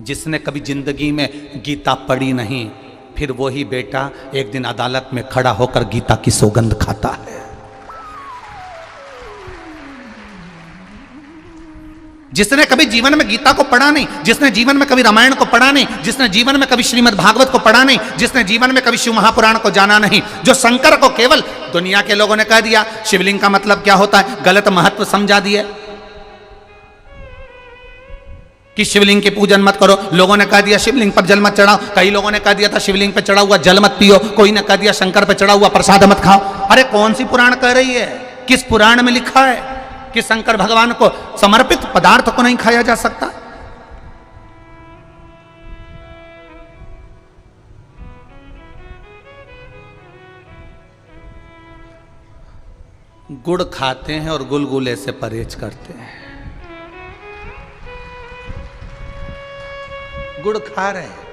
जिसने कभी जिंदगी में गीता पढ़ी नहीं, फिर वही बेटा एक दिन अदालत में खड़ा होकर गीता की सौगंध खाता है। जिसने कभी जीवन में गीता को पढ़ा नहीं, जिसने जीवन में कभी रामायण को पढ़ा नहीं, जिसने जीवन में कभी श्रीमद् भागवत को पढ़ा नहीं, जिसने जीवन में कभी शिव महापुराण को जाना नहीं, जो शंकर को केवल दुनिया के लोगों ने कह दिया शिवलिंग का मतलब क्या होता है, गलत महत्व समझा दिया कि शिवलिंग की पूजन मत करो। लोगों ने कह दिया शिवलिंग पर जल मत चढ़ाओ, कई लोगों ने कह दिया था शिवलिंग पर चढ़ा हुआ जल मत पियो, कोई ने कह दिया शंकर पर चढ़ा हुआ प्रसाद मत खाओ। अरे कौन सी पुराण कह रही है, किस पुराण में लिखा है कि शंकर भगवान को समर्पित पदार्थ को नहीं खाया जा सकता? गुड़ खाते हैं और गुलगुले से परहेज करते हैं। गुड़ खा रहे हैं,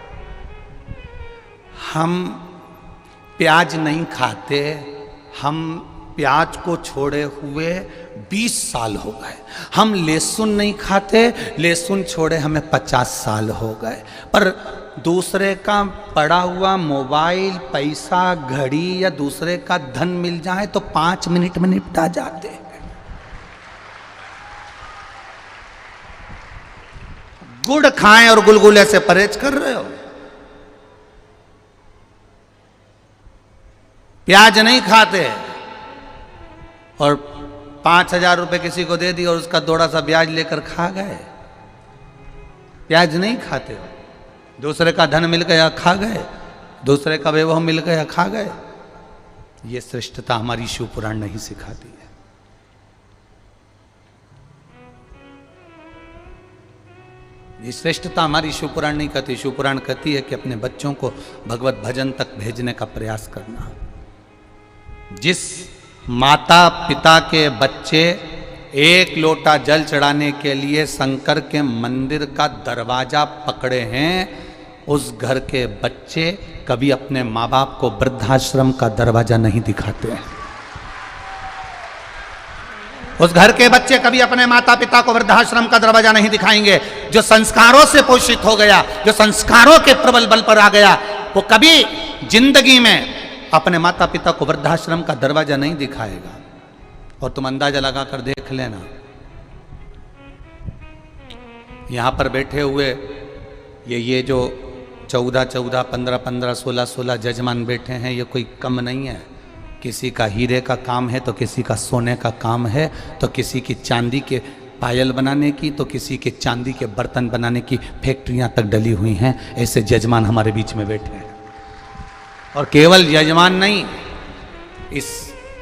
हम प्याज नहीं खाते, हम प्याज को छोड़े हुए 20 साल हो गए। हम लहसुन नहीं खाते, लहसुन छोड़े हमें 50 साल हो गए। पर दूसरे का पड़ा हुआ मोबाइल, पैसा, घड़ी या दूसरे का धन मिल जाए तो 5 मिनट में निपटा जाते हैं। गुड़ खाएं और गुलगुले से परहेज कर रहे हो। प्याज नहीं खाते और 5,000 रुपए किसी को दे दी और उसका थोड़ा सा ब्याज लेकर खा गए। प्याज नहीं खाते, दूसरे का धन मिल गया खा गए, दूसरे का वैभव मिल गया खा गए। ये श्रेष्ठता हमारी शिव पुराण नहीं सिखाती है। ये श्रेष्ठता हमारी शिव पुराण नहीं कहती। शिव पुराण कहती है कि अपने बच्चों को भगवत भजन तक भेजने का प्रयास करना। जिस माता पिता के बच्चे 1 लोटा जल चढ़ाने के लिए शंकर के मंदिर का दरवाजा पकड़े हैं, उस घर के बच्चे कभी अपने माँ बाप को वृद्धाश्रम का दरवाजा नहीं दिखाते हैं। उस घर के बच्चे कभी अपने माता पिता को वृद्धाश्रम का दरवाजा नहीं दिखाएंगे। जो संस्कारों से पोषित हो गया, जो संस्कारों के प्रबल बल पर आ गया, वो कभी जिंदगी में अपने माता पिता को वृद्धाश्रम का दरवाजा नहीं दिखाएगा। और तुम अंदाजा लगाकर देख लेना, यहां पर बैठे हुए ये जो 14, 15, 16 जजमान बैठे हैं, ये कोई कम नहीं है। किसी का हीरे का काम है तो किसी का सोने का काम है, तो किसी की चांदी के पायल बनाने की, तो किसी के चांदी के बर्तन बनाने की फैक्ट्रियां तक डली हुई हैं। ऐसे जजमान हमारे बीच में बैठे हैं। और केवल यजमान नहीं, इस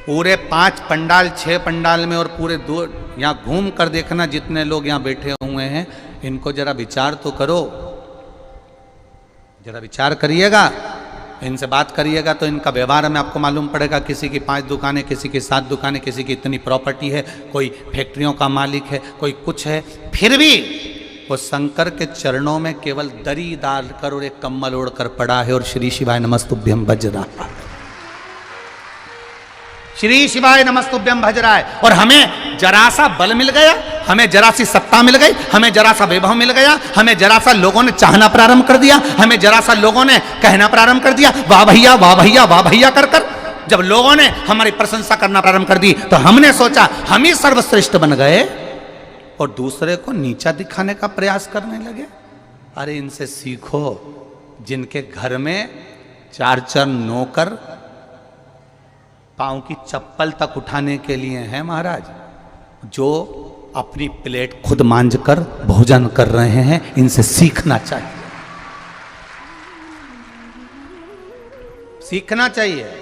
पूरे 5 पंडाल 6 पंडाल में और पूरे 2 यहाँ घूम कर देखना, जितने लोग यहाँ बैठे हुए हैं, इनको जरा विचार तो करो, जरा विचार करिएगा, इनसे बात करिएगा तो इनका व्यवहार में आपको मालूम पड़ेगा। किसी की 5 दुकानें, किसी की 7 दुकानें, किसी की इतनी प्रॉपर्टी है, कोई फैक्ट्रियों का मालिक है, कोई कुछ है, फिर भी वो शंकर के चरणों में केवल दरी डालकर और एक कम्बल ओढ़कर पड़ा है और श्री शिवाय नमस्तुभ्यम भज रहा है। श्री शिवाय नमस्तुभ्यम भज रहा है। और हमें जरा सा बल मिल गया, हमें जरा सी सत्ता मिल गई, हमें जरा सा वैभव मिल गया, हमें जरा सा लोगों ने चाहना प्रारंभ कर दिया, हमें जरा सा लोगों ने कहना प्रारंभ कर दिया, वाह भैया वाह भैया वाह भैया कर कर। जब लोगों ने हमारी प्रशंसा करना प्रारंभ कर दी तो हमने सोचा हम ही सर्वश्रेष्ठ बन गए और दूसरे को नीचा दिखाने का प्रयास करने लगे। अरे इनसे सीखो, जिनके घर में 4 नौकर पांव की चप्पल तक उठाने के लिए हैं महाराज, जो अपनी प्लेट खुद मांझ कर भोजन कर रहे हैं, इनसे सीखना चाहिए, सीखना चाहिए।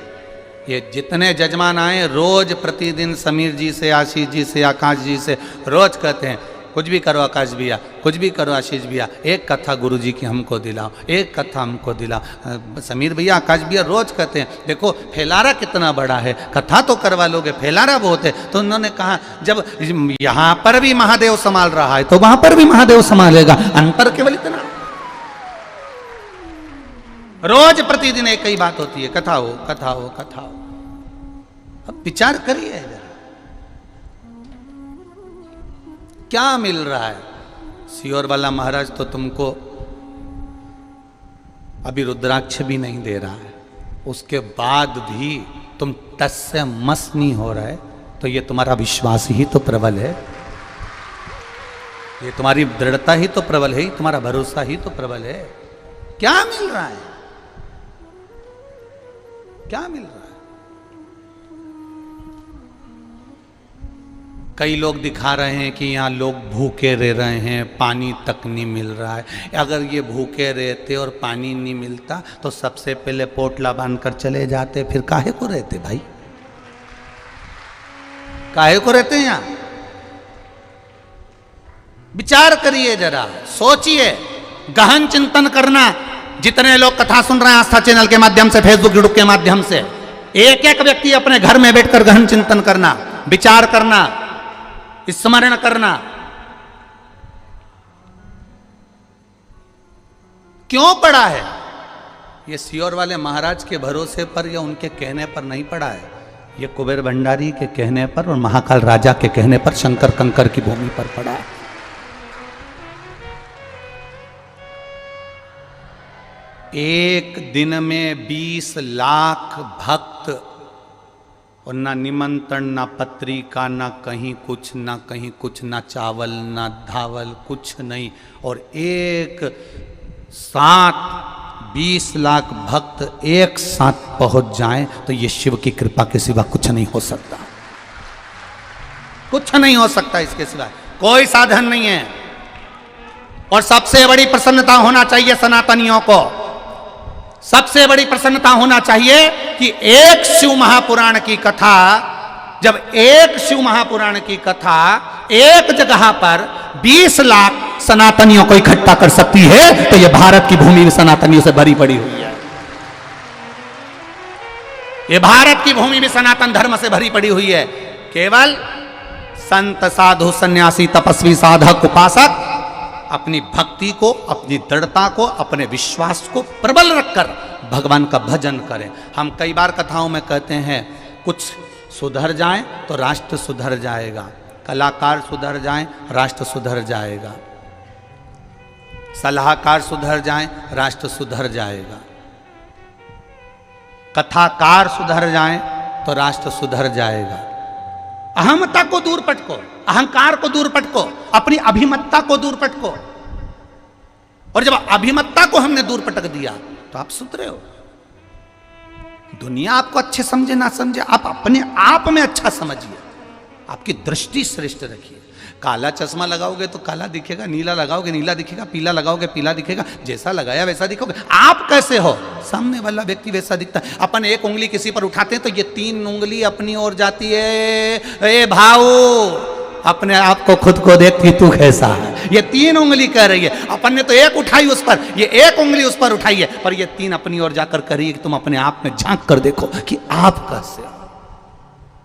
ये जितने जजमान आए रोज प्रतिदिन समीर जी से, आशीष जी से, आकाश जी से रोज कहते हैं कुछ भी करो आकाश भैया, कुछ भी करो आशीष भैया, एक कथा गुरु जी की हमको दिलाओ, एक कथा हमको दिलाओ। समीर भैया, आकाश भैया रोज कहते हैं देखो फैलारा कितना बड़ा है, कथा तो करवा लोगे, फैलारा बहुत है। तो उन्होंने कहा जब यहाँ पर भी महादेव संभाल रहा है तो वहां पर भी महादेव संभालेगा, अंतर केवल इतना। रोज प्रतिदिन एक ही बात होती है, कथा हो कथा हो कथा हो। अब विचार करिए जरा, क्या मिल रहा है। सियोर वाला महाराज तो तुमको अभी रुद्राक्ष भी नहीं दे रहा है, उसके बाद भी तुम टस से मस नहीं हो रहा है, तो ये तुम्हारा विश्वास ही तो प्रबल है। ये तुम्हारी दृढ़ता ही तो प्रबल है, तुम्हारा भरोसा ही तो प्रबल है। क्या मिल रहा है? क्या मिल रहा है? कई लोग दिखा रहे हैं कि यहाँ लोग भूखे रह रहे हैं, पानी तक नहीं मिल रहा है। अगर ये भूखे रहते और पानी नहीं मिलता तो सबसे पहले पोटला बांधकर चले जाते, फिर काहे को रहते भाई? काहे को रहते हैं यहाँ? विचार करिए, जरा सोचिए, गहन चिंतन करना। जितने लोग कथा सुन रहे हैं आस्था चैनल के माध्यम से, फेसबुक यूट्यूब के माध्यम से, एक एक व्यक्ति अपने घर में बैठकर गहन चिंतन करना, विचार करना, स्मरण करना। क्यों पड़ा है? ये सियोर वाले महाराज के भरोसे पर या उनके कहने पर नहीं पड़ा है, ये कुबेर भंडारी के कहने पर और महाकाल राजा के कहने पर, शंकर कंकर की भूमि पर पड़ा है। एक दिन में 20 लाख भक्त, और ना निमंत्रण, ना पत्रिका, ना कहीं कुछ, ना कहीं कुछ, ना चावल, ना धावल, कुछ नहीं, और एक साथ 20 लाख भक्त एक साथ पहुंच जाएं तो ये शिव की कृपा के सिवा कुछ नहीं हो सकता। कुछ नहीं हो सकता इसके सिवा, कोई साधन नहीं है। और सबसे बड़ी प्रसन्नता होना चाहिए सनातनियों को, सबसे बड़ी प्रसन्नता होना चाहिए कि एक शिव महापुराण की कथा, जब एक शिव महापुराण की कथा एक जगह पर 20 लाख सनातनियों को इकट्ठा कर सकती है तो यह भारत की भूमि भी सनातनियों से भरी पड़ी हुई है। ये भारत की भूमि भी सनातन धर्म से भरी पड़ी हुई है। केवल संत, साधु, सन्यासी, तपस्वी, साधक, उपासक अपनी भक्ति को, अपनी दृढ़ता को, अपने विश्वास को प्रबल रखकर भगवान का भजन करें। हम कई बार कथाओं में कहते हैं कुछ सुधर जाएं तो राष्ट्र सुधर जाएगा, कलाकार सुधर जाएं राष्ट्र सुधर जाएगा, सलाहकार सुधर जाएं राष्ट्र सुधर जाएगा, कथाकार सुधर जाएं तो राष्ट्र सुधर जाएगा। अहमता को दूर पटको, अहंकार को दूर पटको, अपनी अभिमत्ता को दूर पटको। और जब अभिमत्ता को हमने दूर पटक दिया तो आप सुधरे हो। दुनिया आपको अच्छे समझे ना समझे, आप अपने आप में अच्छा समझिए, आपकी दृष्टि श्रेष्ठ रखिए। काला चश्मा लगाओगे तो काला दिखेगा, नीला लगाओगे नीला दिखेगा, पीला लगाओगे पीला दिखेगा, जैसा लगाया वैसा दिखोगे। आप कैसे हो, सामने वाला व्यक्ति वैसा दिखता है। अपन एक उंगली किसी पर उठाते हैं तो ये 3 उंगली अपनी ओर जाती है। ए भाऊ, अपने आप को खुद को देख कि तू कैसा है। ये 3 उंगली कह रही है, अपन ने तो एक उठाई उस पर, ये एक उंगली उस पर उठाई है, पर ये 3 अपनी ओर जाकर कह रही है कि तुम अपने आप में झांक कर देखो कि आप कैसे हो।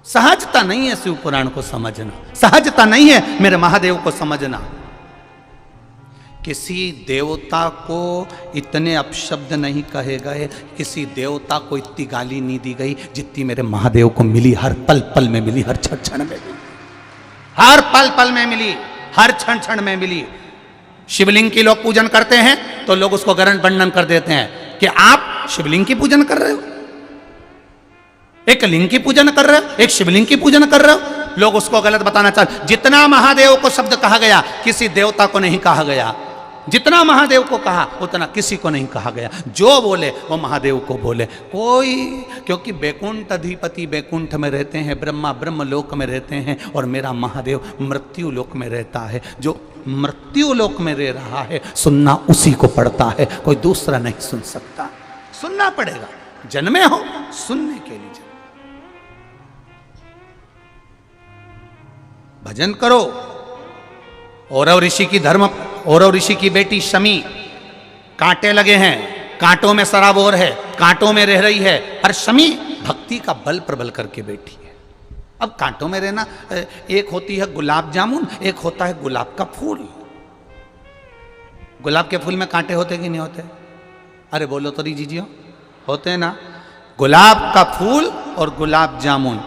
सहजता नहीं है शिव पुराण को समझना, सहजता नहीं है मेरे महादेव को समझना। किसी देवता को इतने अपशब्द नहीं कहे गए, किसी देवता को इतनी गाली नहीं दी गई जितनी मेरे महादेव को मिली। हर पल पल में मिली, हर क्षण क्षण में मिली, हर पल पल में मिली, हर क्षण क्षण में मिली। शिवलिंग की लोग पूजन करते हैं तो लोग उसको गरण वर्णन कर देते हैं कि आप शिवलिंग की पूजन कर रहे हो, एक लिंग की पूजन कर रहे हो, एक शिवलिंग की पूजन कर रहे हो। लोग उसको गलत बताना चाहते। जितना महादेव को शब्द कहा गया किसी देवता को नहीं कहा गया, जितना महादेव को कहा उतना किसी को नहीं कहा गया। जो बोले वो महादेव को बोले कोई, क्योंकि बैकुंठ अधिपति बैकुंठ में रहते हैं, ब्रह्मा ब्रह्मलोक में रहते हैं और मेरा महादेव मृत्यु लोक में रहता है। जो मृत्यु लोक में रह रहा है सुनना उसी को पड़ता है, कोई दूसरा नहीं सुन सकता। सुनना पड़ेगा, जन्मे हो सुनने के लिए। भजन करो। औरव ऋषि की धर्म, औरव ऋषि की बेटी शमी, कांटे लगे हैं, कांटों में सराबोर है, कांटों में रह रही है, और शमी भक्ति का बल प्रबल करके बैठी है। अब कांटों में रहना, एक होती है गुलाब जामुन, एक होता है गुलाब का फूल। गुलाब के फूल में कांटे होते कि नहीं होते? अरे बोलो तो जीजियो, होते हैं ना। गुलाब का फूल और गुलाब जामुन,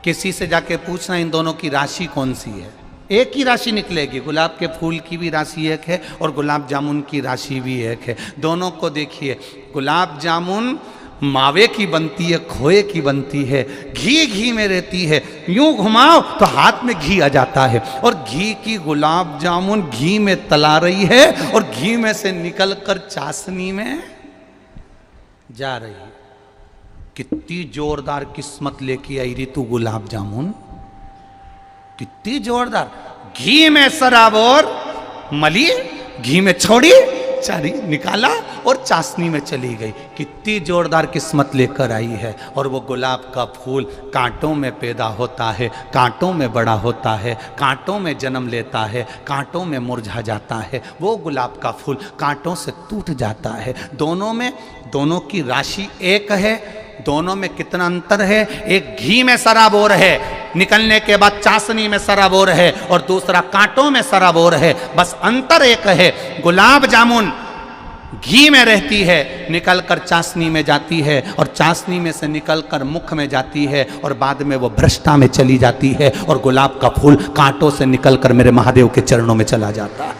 किसी से जाके पूछना इन दोनों की राशि कौन सी है, एक ही राशि निकलेगी। गुलाब के फूल की भी राशि एक है और गुलाब जामुन की राशि भी एक है। दोनों को देखिए, गुलाब जामुन मावे की बनती है, खोए की बनती है, घी घी में रहती है, यूं घुमाओ तो हाथ में घी आ जाता है, और घी की गुलाब जामुन घी में तला रही है और घी में से निकलकर चाशनी में जा रही है। कितनी जोरदार किस्मत लेके आई रही तू गुलाब जामुन, कितनी जोरदार। घी में शराब और मली, घी में छोड़ी, चारी निकाला और चाशनी में चली गई। कितनी जोरदार किस्मत लेकर आई है। और वो गुलाब का फूल कांटों में पैदा होता है, कांटों में बड़ा होता है, कांटों में जन्म लेता है, कांटों में मुरझा जाता है। वो गुलाब का फूल कांटों से टूट जाता है। दोनों की राशि एक है, दोनों में कितना अंतर है। एक घी में सराबोर है, निकलने के बाद चाशनी में सराबोर है, और दूसरा कांटों में सराबोर है। बस अंतर एक है, गुलाब जामुन घी में रहती है, निकलकर चाशनी में जाती है, और चाशनी में से निकलकर मुख में जाती है, और बाद में वो भ्रष्टा में चली जाती है। और गुलाब का फूल कांटों से निकलकर मेरे महादेव के चरणों में चला जाता है।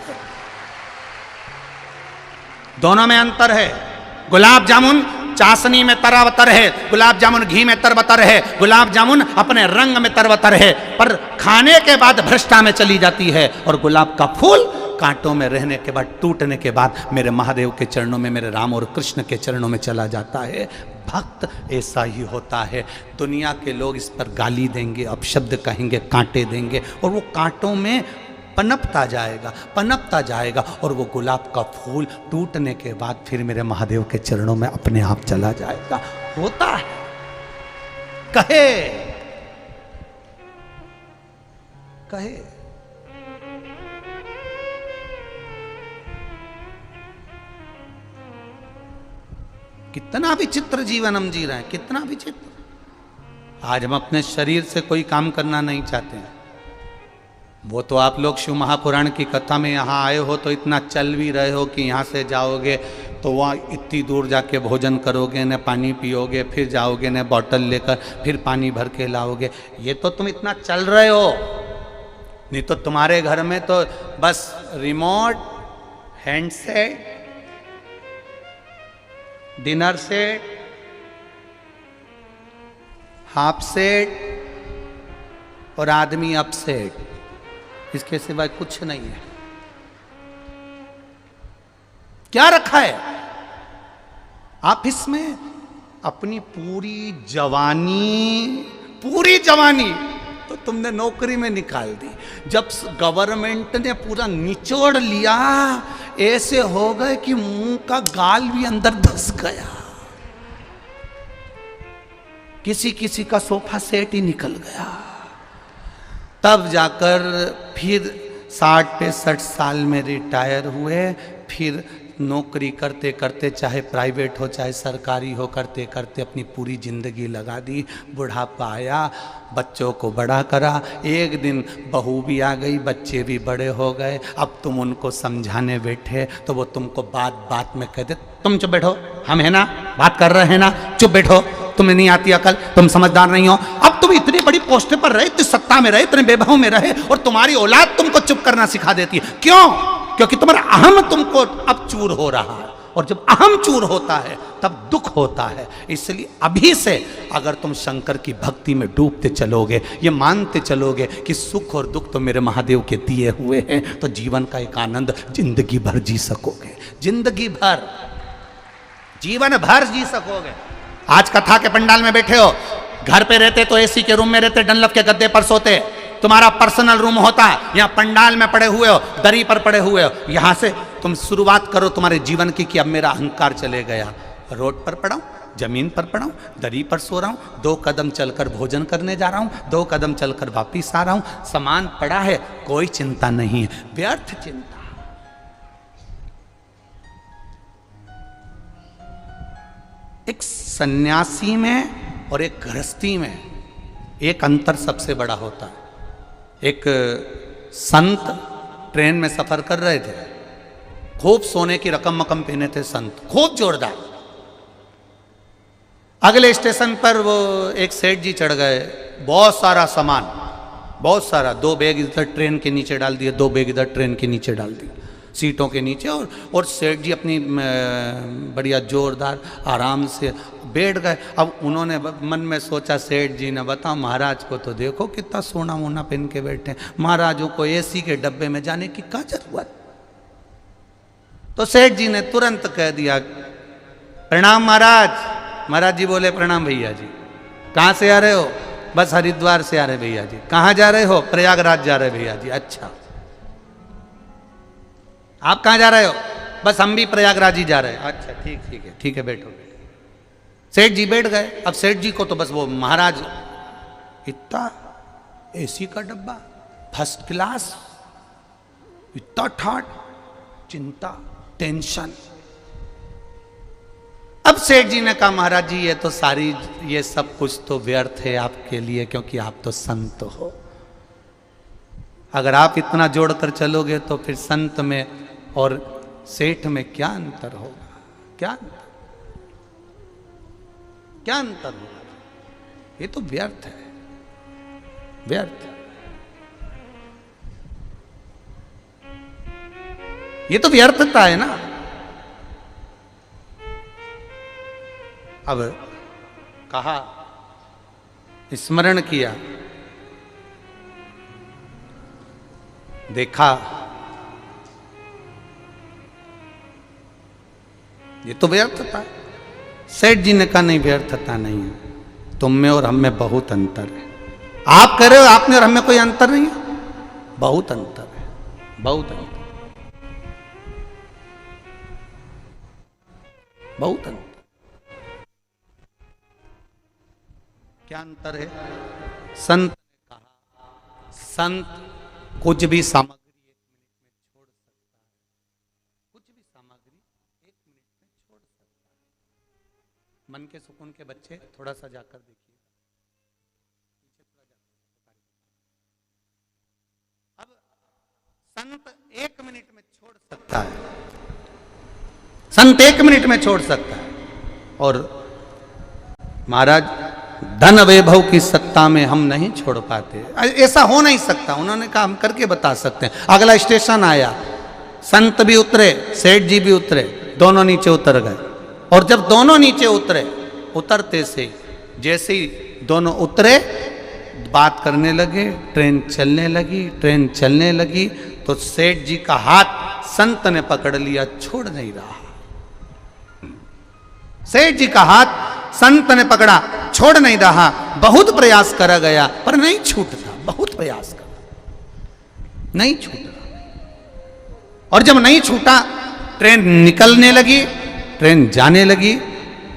दोनों में अंतर है। गुलाब जामुन चाशनी में तरबतर है, गुलाब जामुन घी में तरबतर है। गुलाब जामुन अपने रंग में तरबतर है, पर खाने के बाद भ्रष्टा में चली जाती है। और गुलाब का फूल कांटों में रहने के बाद, टूटने के बाद मेरे महादेव के चरणों में, मेरे राम और कृष्ण के चरणों में चला जाता है। भक्त ऐसा ही होता है। दुनिया के लोग इस पर गाली देंगे, अपशब्द कहेंगे, कांटे देंगे, और वो कांटों में पनपता जाएगा, और वो गुलाब का फूल टूटने के बाद फिर मेरे महादेव के चरणों में अपने आप चला जाएगा। होता है, कहे कितना विचित्र जीवन हम जी रहे हैं, कितना विचित्र। आज हम अपने शरीर से कोई काम करना नहीं चाहते हैं। वो तो आप लोग शिव महापुराण की कथा में यहाँ आए हो तो इतना चल भी रहे हो कि यहाँ से जाओगे तो वहाँ इतनी दूर जाके भोजन करोगे, न पानी पियोगे, फिर जाओगे न बॉटल लेकर, फिर पानी भर के लाओगे। ये तो तुम इतना चल रहे हो, नहीं तो तुम्हारे घर में तो बस remote, handset, dinner set, half set और आदमी अपसेट, इसके सिवाय कुछ नहीं है। क्या रखा है? आप इसमें अपनी पूरी जवानी तो तुमने नौकरी में निकाल दी। जब गवर्नमेंट ने पूरा निचोड़ लिया, ऐसे हो गए कि मुंह का गाल भी अंदर धस गया। किसी का सोफा सेट ही निकल गया। तब जाकर फिर 60-65 साल में रिटायर हुए। फिर नौकरी करते करते, चाहे प्राइवेट हो चाहे सरकारी हो, करते करते अपनी पूरी ज़िंदगी लगा दी। बुढ़ापा आया, बच्चों को बड़ा करा। एक दिन बहू भी आ गई, बच्चे भी बड़े हो गए। अब तुम उनको समझाने बैठे तो वो तुमको बात बात में कह दे, तुम चुप बैठो, हम है ना, बात कर रहे हैं ना, चुप बैठो, तुम्हें नहीं आती अकल, तुम समझदार नहीं हो। अब तुम इतनी बड़ी पोस्ट पर रहे, इतनी सत्ता में रहे, इतने वैभव में रहे, और तुम्हारी औलाद तुमको चुप करना सिखा देती है। क्यों? क्योंकि तुम्हारा अहम तुमको अब चूर हो रहा है, और जब अहम चूर होता है तब दुख होता है। इसलिए अभी से अगर तुम शंकर की भक्ति में डूबते चलोगे, ये मानते चलोगे कि सुख और दुख तो मेरे महादेव के दिए हुए हैं, तो जीवन का एक आनंद जिंदगी भर जी सकोगे, जीवन भर जी सकोगे। आज कथा के पंडाल में बैठे हो, घर पे रहते तो एसी के रूम में रहते, डनलप के गद्दे पर सोते, तुम्हारा पर्सनल रूम होता, यहाँ पंडाल में पड़े हुए हो, दरी पर पड़े हुए हो। यहाँ से तुम शुरुआत करो तुम्हारे जीवन की कि अब मेरा अहंकार चले गया, रोड पर पड़ा हूँ, जमीन पर पड़ा हूँ, दरी पर सो रहा हूँ, 2 कदम चलकर भोजन करने जा रहा हूँ, 2 कदम चलकर वापिस आ रहा हूँ, सामान पड़ा है, कोई चिंता नहीं है, व्यर्थ चिंता। एक सन्यासी में और एक गृहस्थी में एक अंतर सबसे बड़ा होता है। एक संत ट्रेन में सफर कर रहे थे, खूब सोने की रकम मकम पहने थे संत, खूब जोरदार। अगले स्टेशन पर वो एक सेठ जी चढ़ गए, बहुत सारा सामान, बहुत सारा, 2 बैग इधर ट्रेन के नीचे डाल दिए, 2 बैग इधर ट्रेन के नीचे डाल दिए। सीटों के नीचे, और सेठ जी अपनी बढ़िया जोरदार आराम से बैठ गए। अब उन्होंने मन में सोचा, सेठ जी ने, बताओ महाराज को तो देखो कितना सोना वोना पहन के बैठे हैं, महाराजों को एसी के डब्बे में जाने की क्या जरूरत। तो सेठ जी ने तुरंत कह दिया, प्रणाम महाराज। महाराज जी बोले, प्रणाम भैया जी। कहाँ से आ रहे हो? बस हरिद्वार से आ रहे भैया जी। कहाँ जा रहे हो? प्रयागराज जा रहे भैया जी। अच्छा, आप कहाँ जा रहे हो? बस हम भी प्रयागराज ही जा रहे हैं। अच्छा, ठीक है, बैठो। सेठ जी बैठ गए। अब सेठ जी को तो बस वो महाराज, इतना एसी का डब्बा, फर्स्ट क्लास, इतना ठाट, चिंता, टेंशन। अब सेठ जी ने कहा, महाराज जी ये सब कुछ तो व्यर्थ है आपके लिए, क्योंकि आप तो संत हो। अगर आप इतना जोड़कर चलोगे तो फिर संत में और सेठ में क्या अंतर होगा? क्या अंतर होगा? ये तो व्यर्थ है, व्यर्थ। ये तो व्यर्थता है ना। अब कहा, स्मरण किया, देखा, ये तो व्यर्थता है। सेठ जी ने कहा, नहीं, व्यर्थता नहीं है, तुम में और हम में बहुत अंतर है। आप कह रहे हो आप में और हम में कोई अंतर नहीं है? बहुत अंतर है, बहुत अंतर, बहुत अंतर। क्या अंतर है? संत ने कहा, संत कुछ भी सामग्री 1 मिनट में छोड़ सकता है, कुछ भी सामग्री 1 मिनट में छोड़ सकता है। मन के सुकून के बच्चे थोड़ा सा जाकर देखिए, पीछे थोड़ा जाकर। अब संत 1 मिनट में छोड़ सकता है, संत 1 मिनट में छोड़ सकता है। और महाराज, धन वैभव की सत्ता में हम नहीं छोड़ पाते, ऐसा हो नहीं सकता। उन्होंने कहा, हम करके बता सकते हैं। अगला स्टेशन आया, संत भी उतरे, सेठ जी भी उतरे, दोनों नीचे उतर गए। और जब दोनों नीचे उतरे, उतरते से जैसे ही दोनों उतरे, बात करने लगे, ट्रेन चलने लगी, तो सेठ जी का हाथ संत ने पकड़ लिया, छोड़ नहीं रहा। सेठ जी का हाथ संत ने पकड़ा, छोड़ नहीं रहा। बहुत प्रयास करा गया पर नहीं छूटता, बहुत प्रयास करा, नहीं छूटा। और जब नहीं छूटा, ट्रेन निकलने लगी, ट्रेन जाने लगी।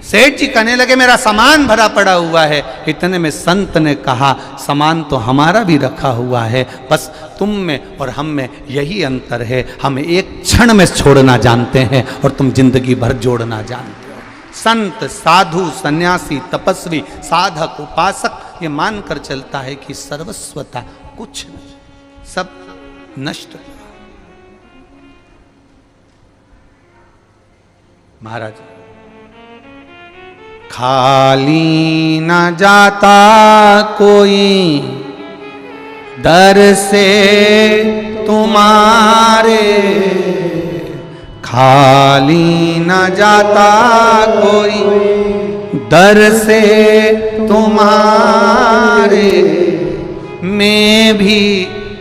सेठ जी कहने लगे, मेरा सामान भरा पड़ा हुआ है। इतने में संत ने कहा, सामान तो हमारा भी रखा हुआ है, बस तुम में और हम में यही अंतर है, हम एक क्षण में छोड़ना जानते हैं और तुम जिंदगी भर जोड़ना जानते हो। संत, साधु, सन्यासी, तपस्वी, साधक, उपासक ये मानकर चलता है कि सर्वस्वता कुछ नहीं, सब नष्ट। महाराज, खाली न जाता कोई दर से तुम्हारे, खाली न जाता कोई दर से तुम्हारे, मैं भी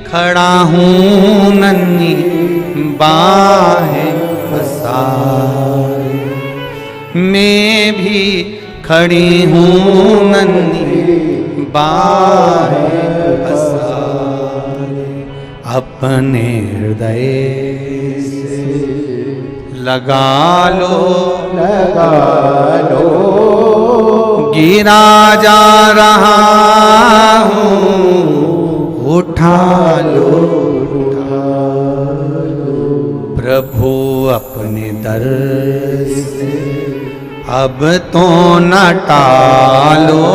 खड़ा हूँ नन्ही बाहें पसारे, मैं भी खड़ी हूँ नन्ही बाहें पसारे, अपने हृदय लगा लो गिरा जा रहा हूँ, उठा लो प्रभु अपने दर से, अब तो न टालो,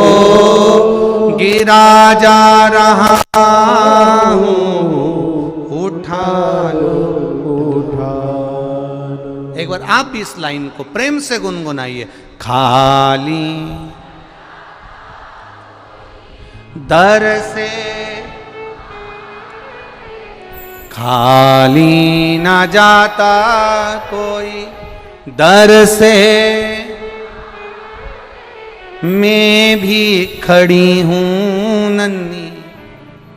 गिरा जा रहा हूँ, उठा लो। एक बार आप इस लाइन को प्रेम से गुनगुनाइए, खाली दर से, खाली ना जाता कोई दर से, मैं भी खड़ी हूं नन्ही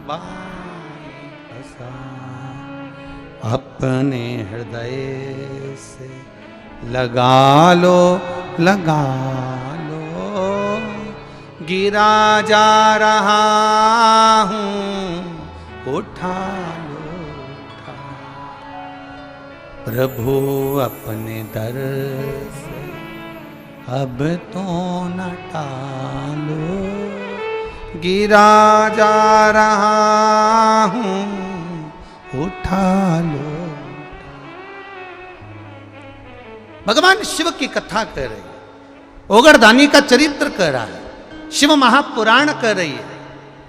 बाई बसा, अपने हृदय से लगा लो, लगा लो, गिरा जा रहा हूं, उठा लो, उठा। प्रभु अपने दर से अब तो न टालो, गिरा जा रहा हूं, उठा लो। भगवान शिव की कथा कह रही है, ओगरदानी का चरित्र कह रहा है, शिव महापुराण कह रही है।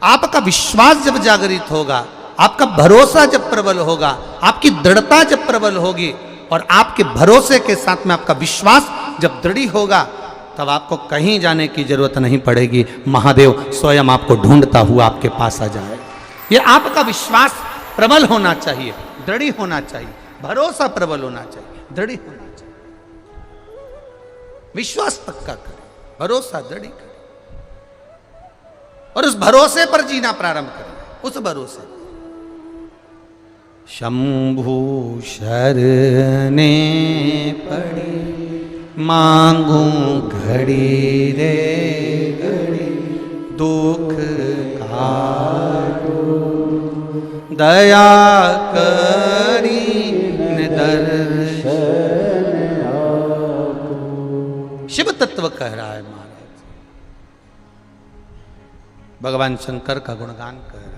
आपका विश्वास जब जागृत होगा, आपका भरोसा जब प्रबल होगा, आपकी दृढ़ता जब प्रबल होगी और आपके भरोसे के साथ में आपका विश्वास जब दृढ़ होगा, तब आपको कहीं जाने की जरूरत नहीं पड़ेगी। महादेव स्वयं आपको ढूंढता हुआ आपके पास आ जाए। ये आपका विश्वास प्रबल होना चाहिए, दृढ़ होना चाहिए, भरोसा प्रबल होना चाहिए, दृढ़ होना चाहिए। विश्वास पक्का करें, भरोसा दृढ़ करें और उस भरोसे पर जीना प्रारंभ करें। उस भरोसे शंभु शरणे पड़ी, मांगू घड़ी रे घड़ी, दुख काटो, दया करी दर्शन आपो। शिव तत्व कह रहा है महाराज, भगवान शंकर का गुणगान कह रहा है।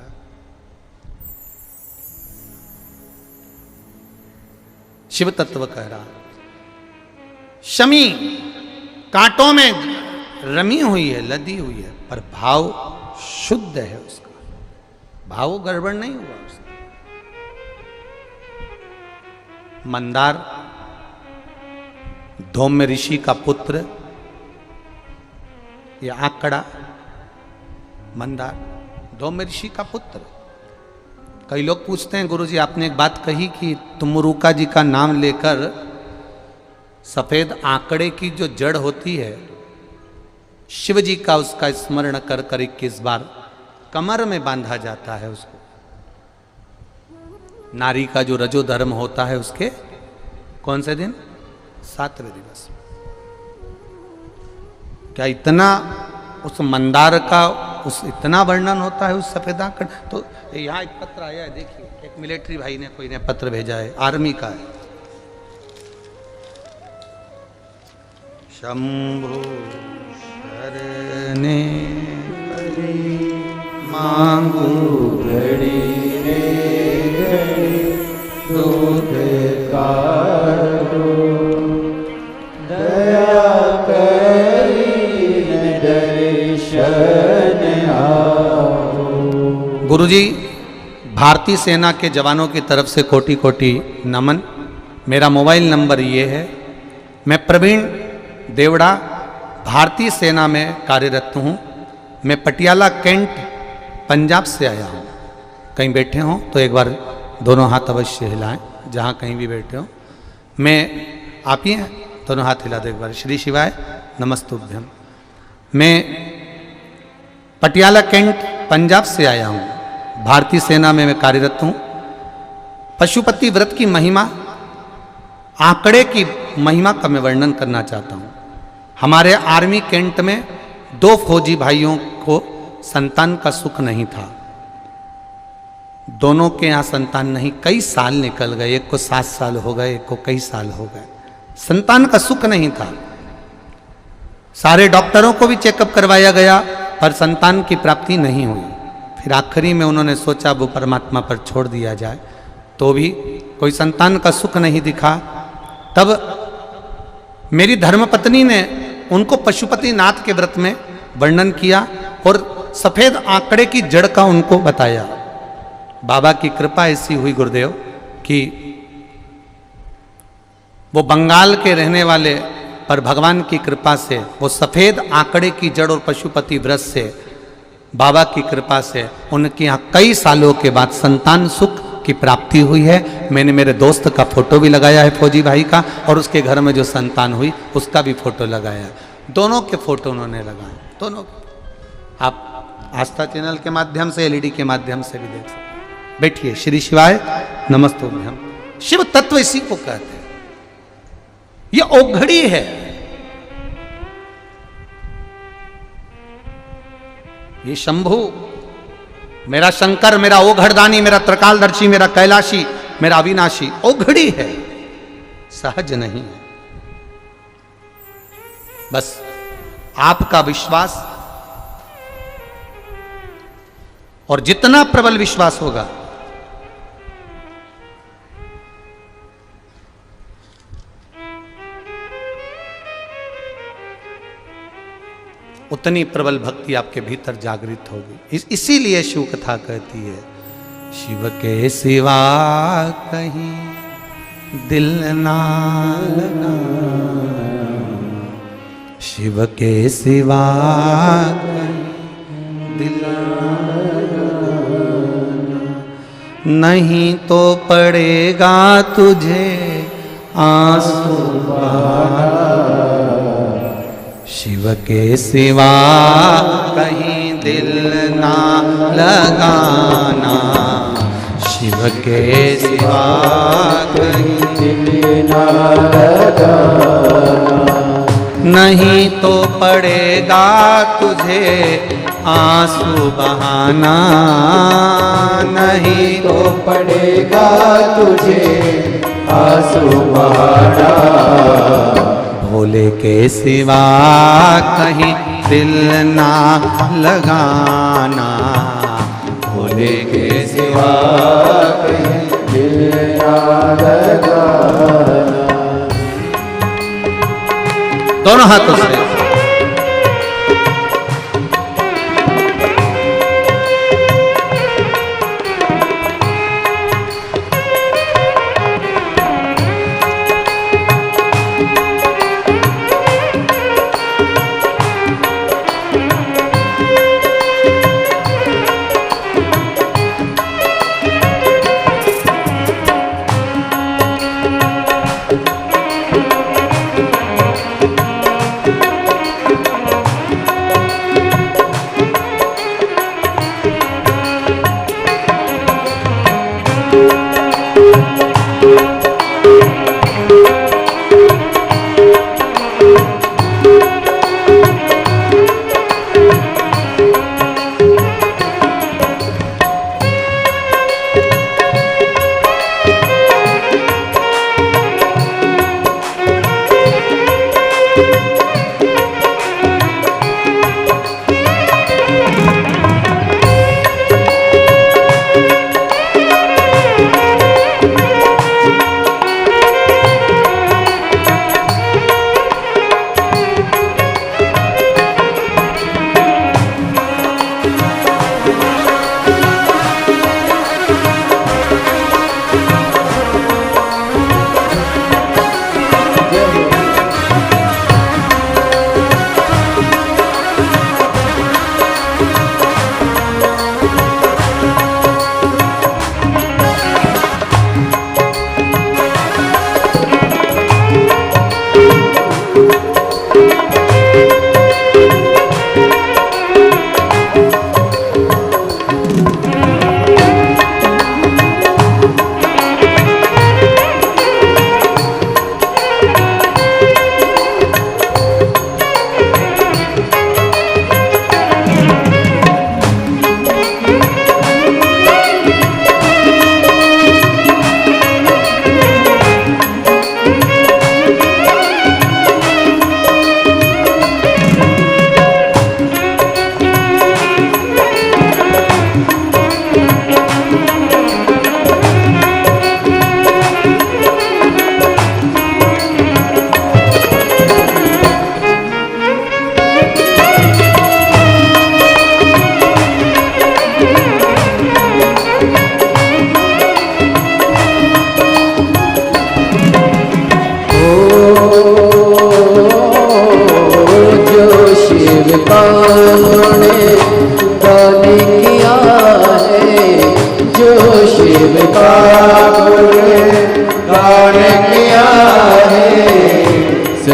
शिव तत्व कह रहा है। शमी कांटों में रमी हुई है, लदी हुई है, पर भाव शुद्ध है उसका, भाव गड़बड़ नहीं हुआ उसका। मंदार धौम्य ऋषि का पुत्र, ये आंकड़ा मंदार धौम्य ऋषि का पुत्र। कई लोग पूछते हैं, गुरुजी आपने एक बात कही कि तुमरुका जी का नाम लेकर सफेद आंकड़े की जो जड़ होती है, शिव जी का उसका स्मरण कर कर 21 बार कमर में बांधा जाता है उसको। नारी का जो रजो धर्म होता है उसके कौन से दिन? 7वें दिवस। क्या इतना उस मंदार का उस इतना वर्णन होता है उस सफेद आंकड़? तो यहाँ एक पत्र आया है, देखिए, एक मिलिट्री भाई ने कोई ने पत्र भेजा है, आर्मी का है। शंभु शरणे पड़ी, मांगू घड़ी रे घड़ी, दुख काटो, दया करी दर्शन आपो। गुरुजी, भारतीय सेना के जवानों की तरफ से कोटि कोटि नमन। मेरा मोबाइल नंबर ये है। मैं प्रवीण देवड़ा भारतीय सेना में कार्यरत हूँ। मैं पटियाला कैंट पंजाब से आया हूँ। कहीं बैठे हों तो एक बार दोनों हाथ अवश्य हिलाएं, जहाँ कहीं भी बैठे हों। मैं आप ही हैं, दोनों हाथ हिला दो एक बार। श्री शिवाय नमस्तुभ्यम। मैं पटियाला कैंट पंजाब से आया हूँ। भारतीय सेना में मैं कार्यरत हूँ। पशुपति व्रत की महिमा, आंकड़े की महिमा का मैं वर्णन करना चाहता हूँ। हमारे आर्मी कैंट में 2 फौजी भाइयों को संतान का सुख नहीं था। दोनों के यहाँ संतान नहीं, कई साल निकल गए। एक को 7 साल हो गए, एक को कई साल हो गए। संतान का सुख नहीं था। सारे डॉक्टरों को भी चेकअप करवाया गया, पर संतान की प्राप्ति नहीं हुई। फिर आखिरी में उन्होंने सोचा वो परमात्मा पर छोड़ दिया जाए, तो भी कोई संतान का सुख नहीं दिखा। तब मेरी धर्मपत्नी ने उनको पशुपति नाथ के व्रत में वर्णन किया और सफेद आंकड़े की जड़ का उनको बताया। बाबा की कृपा ऐसी हुई गुरुदेव कि वो बंगाल के रहने वाले, पर भगवान की कृपा से वो सफेद आंकड़े की जड़ और पशुपति व्रत से, बाबा की कृपा से उनके यहाँ कई सालों के बाद संतान सुख की की प्राप्ति हुई है। मैंने मेरे दोस्त का फोटो भी लगाया है, फौजी भाई का, और उसके घर में जो संतान हुई उसका भी फोटो लगाया। दोनों के फोटो उन्होंने लगाए, दोनों। आप आस्था चैनल के माध्यम से, एलईडी के माध्यम से भी देख सकते हैं। बैठिए। श्री शिवाय नमस्तुभ्यम। शिव तत्व इसी को कहते हैं। ये औघड़ी है, ये शंभु, मेरा शंकर, मेरा ओघड़दानी, मेरा त्रिकालदर्शी, मेरा कैलाशी, मेरा अविनाशी औघड़ी है, सहज नहीं है। बस आपका विश्वास, और जितना प्रबल विश्वास होगा उतनी प्रबल भक्ति आपके भीतर जागृत होगी। इसीलिए शिव कथा कहती है, शिव के सिवा कहीं दिल ना लगा, शिव के सिवा कहीं दिल ना लगा, नहीं तो पड़ेगा तुझे आंसू बहाना, शिव के सिवा कहीं दिल ना लगाना, शिव के सिवा कहीं दिल ना लगाना, नहीं तो पड़ेगा तुझे आंसू बहाना, नहीं तो पड़ेगा तुझे आंसू बहाना, भोले के सिवा कहीं दिल ना लगाना, भोले के सिवा कहीं दिल ना लगाना। दोनों हाथों से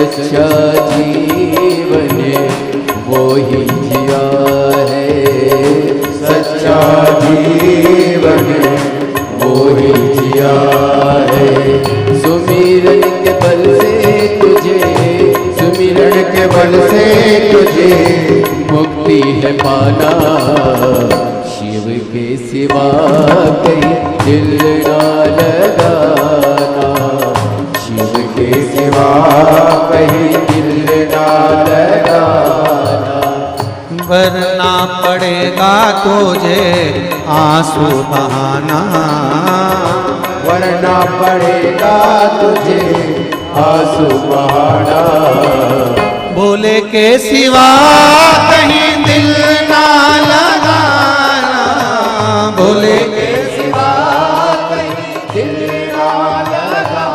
सच्चा जीवन वो ही जिया है, सच्चा जीवन वो ही जिया है। सुमिरन के बल से तुझे, सुमिरन के बल से तुझे मुक्ति है पाना, शिव के सिवा कहीं दिल ना लगाना, शिव के सिवा कहीं दिल ना लगाना। वरना पड़ेगा तुझे आंसू बहाना, वरना पड़ेगा तुझे आंसू बहाना। भोले के सिवा कहीं दिल ना लगाना, भोले के सिवा कहीं दिल ना लगाना।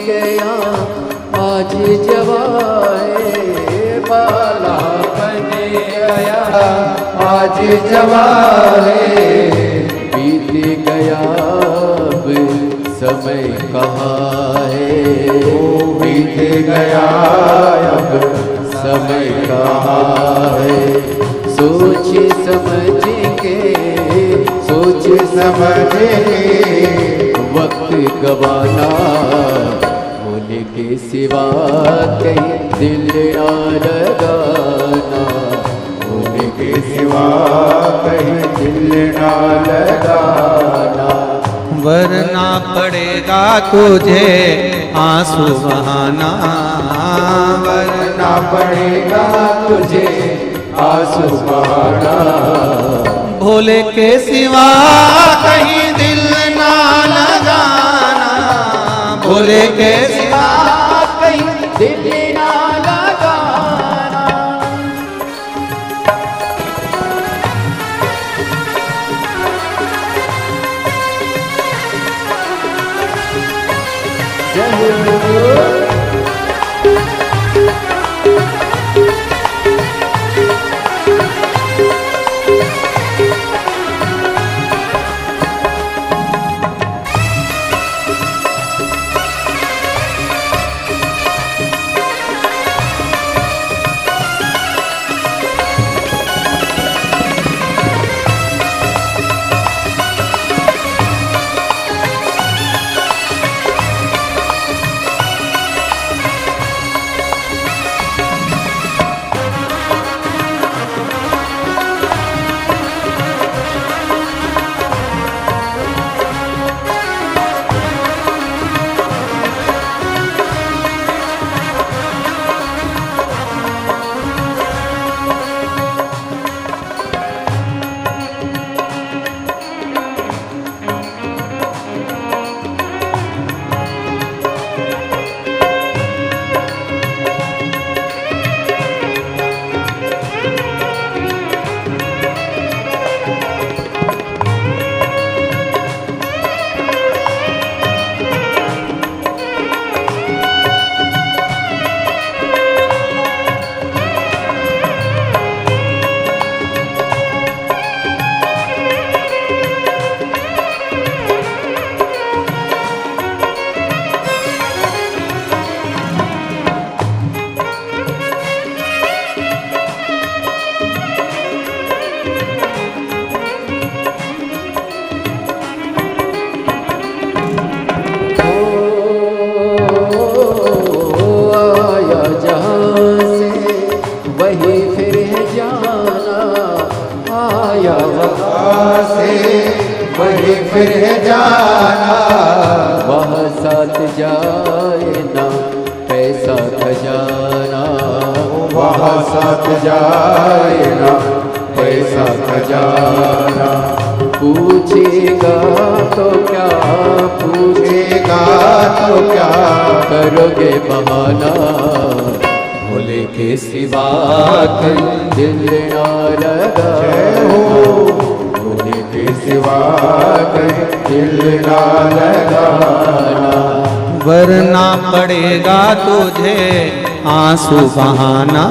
गया आज जवाए, बाला बन गया आज जवाए। बीत गया अब समय कहाँ है, बीत गया अब समय कहाँ है। सोच समझ के, सोच समझ के वक्त गवाना, होने के सिवा कहीं दिल ना लगाना, होने के सिवा कहीं दिल ना लगाना। वरना पड़ेगा तुझे आंसू बहाना, वरना पड़ेगा तुझे आंसू बहाना। भोले के सिवा कहीं दिल ना लगाना, भोले के सिवा कहीं दिल ना लगाना। फिर जाना, वहाँ साथ जाए ना पैसा खजाना, वहाँ साथ जाए ना पैसा खजाना। पूछेगा तो क्या, पूछेगा तो क्या, करोगे बहाना, भोले के सिवा कहीं दिल ना लगा, भोले के सिवा कहीं दिल ना लगाना। वरना पड़ेगा तुझे आंसू बहाना,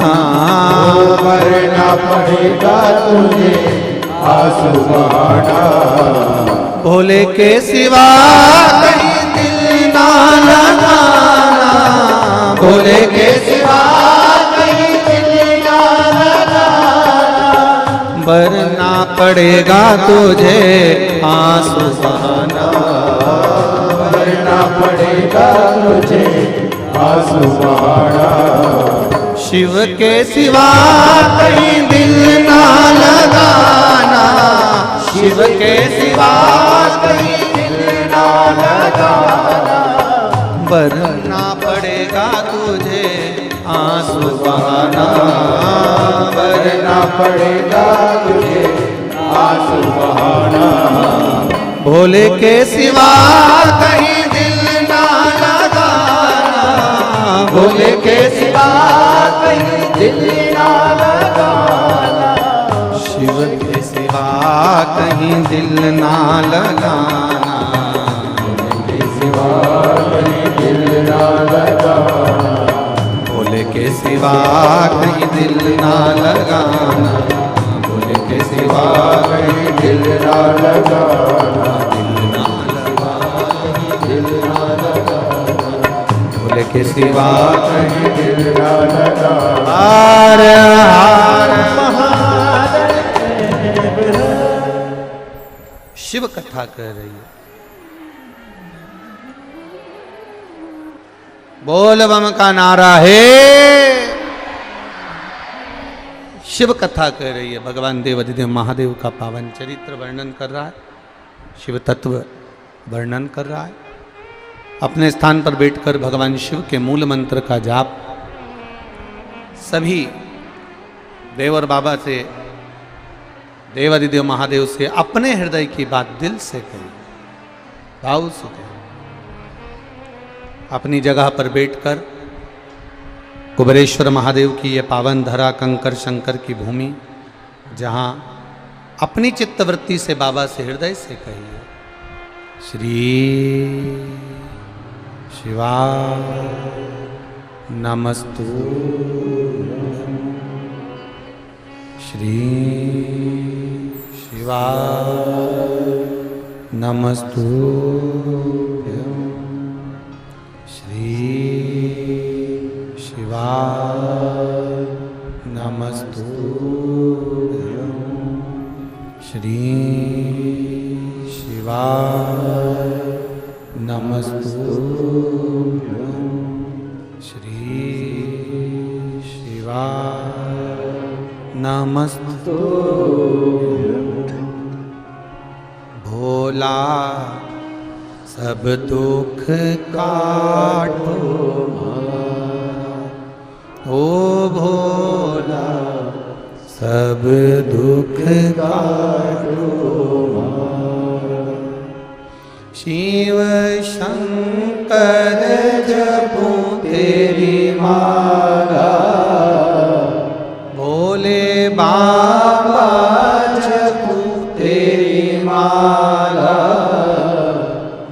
मरना पड़ेगा तुझे आंसू बहाना। भोले के सिवा कहीं दिल ना लगाना, भोले के सिवा कहीं दिल ना लगाना। वरना पड़ेगा तुझे आंसू बहाना, मरना पड़ेगा तुझे आंसू बहाना। शिव के सिवा कहीं दिल ना लगाना, शिव के सिवा कहीं दिल ना लगाना, वरना पड़ेगा तुझे आंसू बहाना, मरना पड़ेगा तुझे आंसू बहाना। भोले के सिवा कहीं दिल ना लगाना, भोले के सिवा कहीं दिल ना लगाना। शिव के सिवा कहीं दिल ना लगाना, के सिवा कहीं दिल ना लगाना। भोले के सिवा कहीं दिल ना लगाना, भोले के सिवा कहीं दिल ना लगाना। दिल ना लगाना, भोले के सिवा कहीं दिल ना लगाना। हर हर शिव कथा कह रही है। बोल बम का नारा है, शिव कथा कह रही है। भगवान देवाधिदेव महादेव का पावन चरित्र वर्णन कर रहा है, शिव तत्व वर्णन कर रहा है। अपने स्थान पर बैठकर भगवान शिव के मूल मंत्र का जाप सभी देव और बाबा से, देवाधिदेव महादेव से अपने हृदय की बात दिल से कही, भाव से कही। अपनी जगह पर बैठकर कुबेरेश्वर महादेव की यह पावन धरा, कंकर शंकर की भूमि, जहाँ अपनी चित्तवृत्ति से बाबा से हृदय से कहिए, श्री शिवा नमस्तु, श्री शिवा नमस्तु, श्री शिवा नमस्तु, श्री शिवा नमस्तु, श्री शिवा नमस्तु। भोला सब दुख काटो, ओ भोला सब दुख काटो, शिव शंकर जपो तेरी माला, भोले बाबा जपो तेरी माला,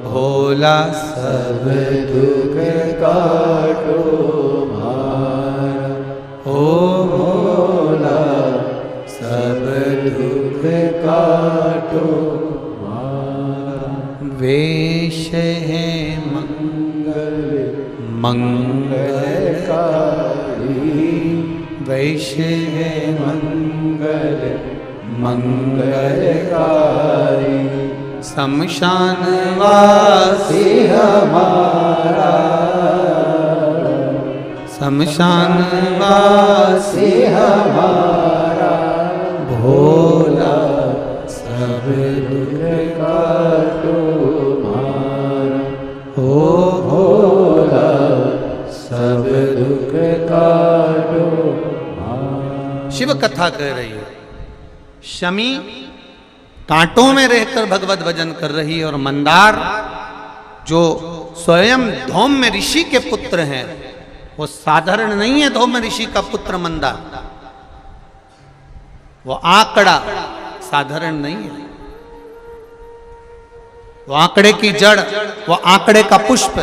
भोला सब दुख काटो मारा, ओ भोला सब दुख काटो मारा। वेश है मंगल मंगलकारी, वैश है मंगल मंगलकारी, शमशान वासी हमारा, शमशान वासी हमारा भोला सब सब दुख काटो मारा। हो भोला सब दुख काटो मारा। शिव कथा कह रही है, शमी कांटों में रहकर भगवत भजन कर रही है, और मंदार जो स्वयं धौम्य ऋषि के पुत्र हैं, वो साधारण नहीं है। धौम्य ऋषि का पुत्र मंदार, वो आंकड़ा साधारण नहीं है। वो आंकड़े की जड़, वो आंकड़े का पुष्प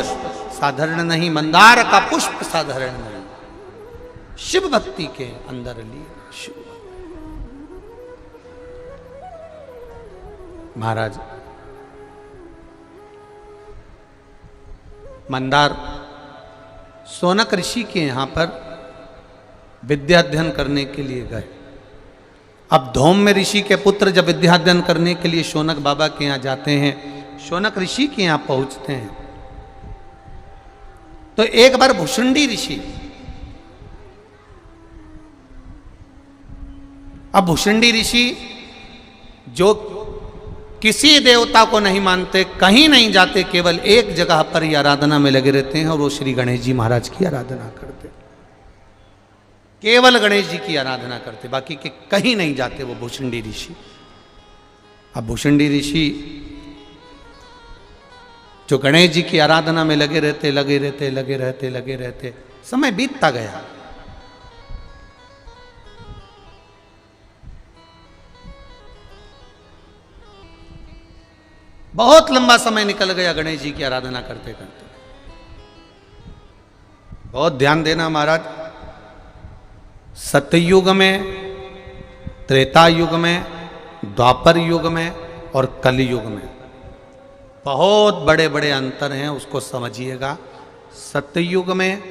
साधारण नहीं, मंदार का पुष्प साधारण नहीं। शिव भक्ति के अंदर लिए शिव महाराज मंदार शौनक ऋषि के यहां पर विद्या अध्ययन करने के लिए गए। अब धौम्य ऋषि के पुत्र जब विद्या अध्ययन करने के लिए शौनक बाबा के यहां जाते हैं, शौनक ऋषि के यहां पहुंचते हैं, तो एक बार भुषुंडी ऋषि, अब भुषुंडी ऋषि जो किसी देवता को नहीं मानते, कहीं नहीं जाते, केवल एक जगह पर ही आराधना में लगे रहते हैं, और वो श्री गणेश जी महाराज की आराधना करते, केवल गणेश जी की आराधना करते, बाकी के कहीं नहीं जाते वो भुषुंडी ऋषि। अब भुषुंडी ऋषि जो गणेश जी की आराधना में लगे रहते, समय बीतता गया। बहुत लंबा समय निकल गया गणेश जी की आराधना करते करते। बहुत ध्यान देना महाराज, सतयुग में, त्रेता युग में, द्वापर युग में और कलयुग में बहुत बड़े बड़े अंतर हैं, उसको समझिएगा। सतयुग में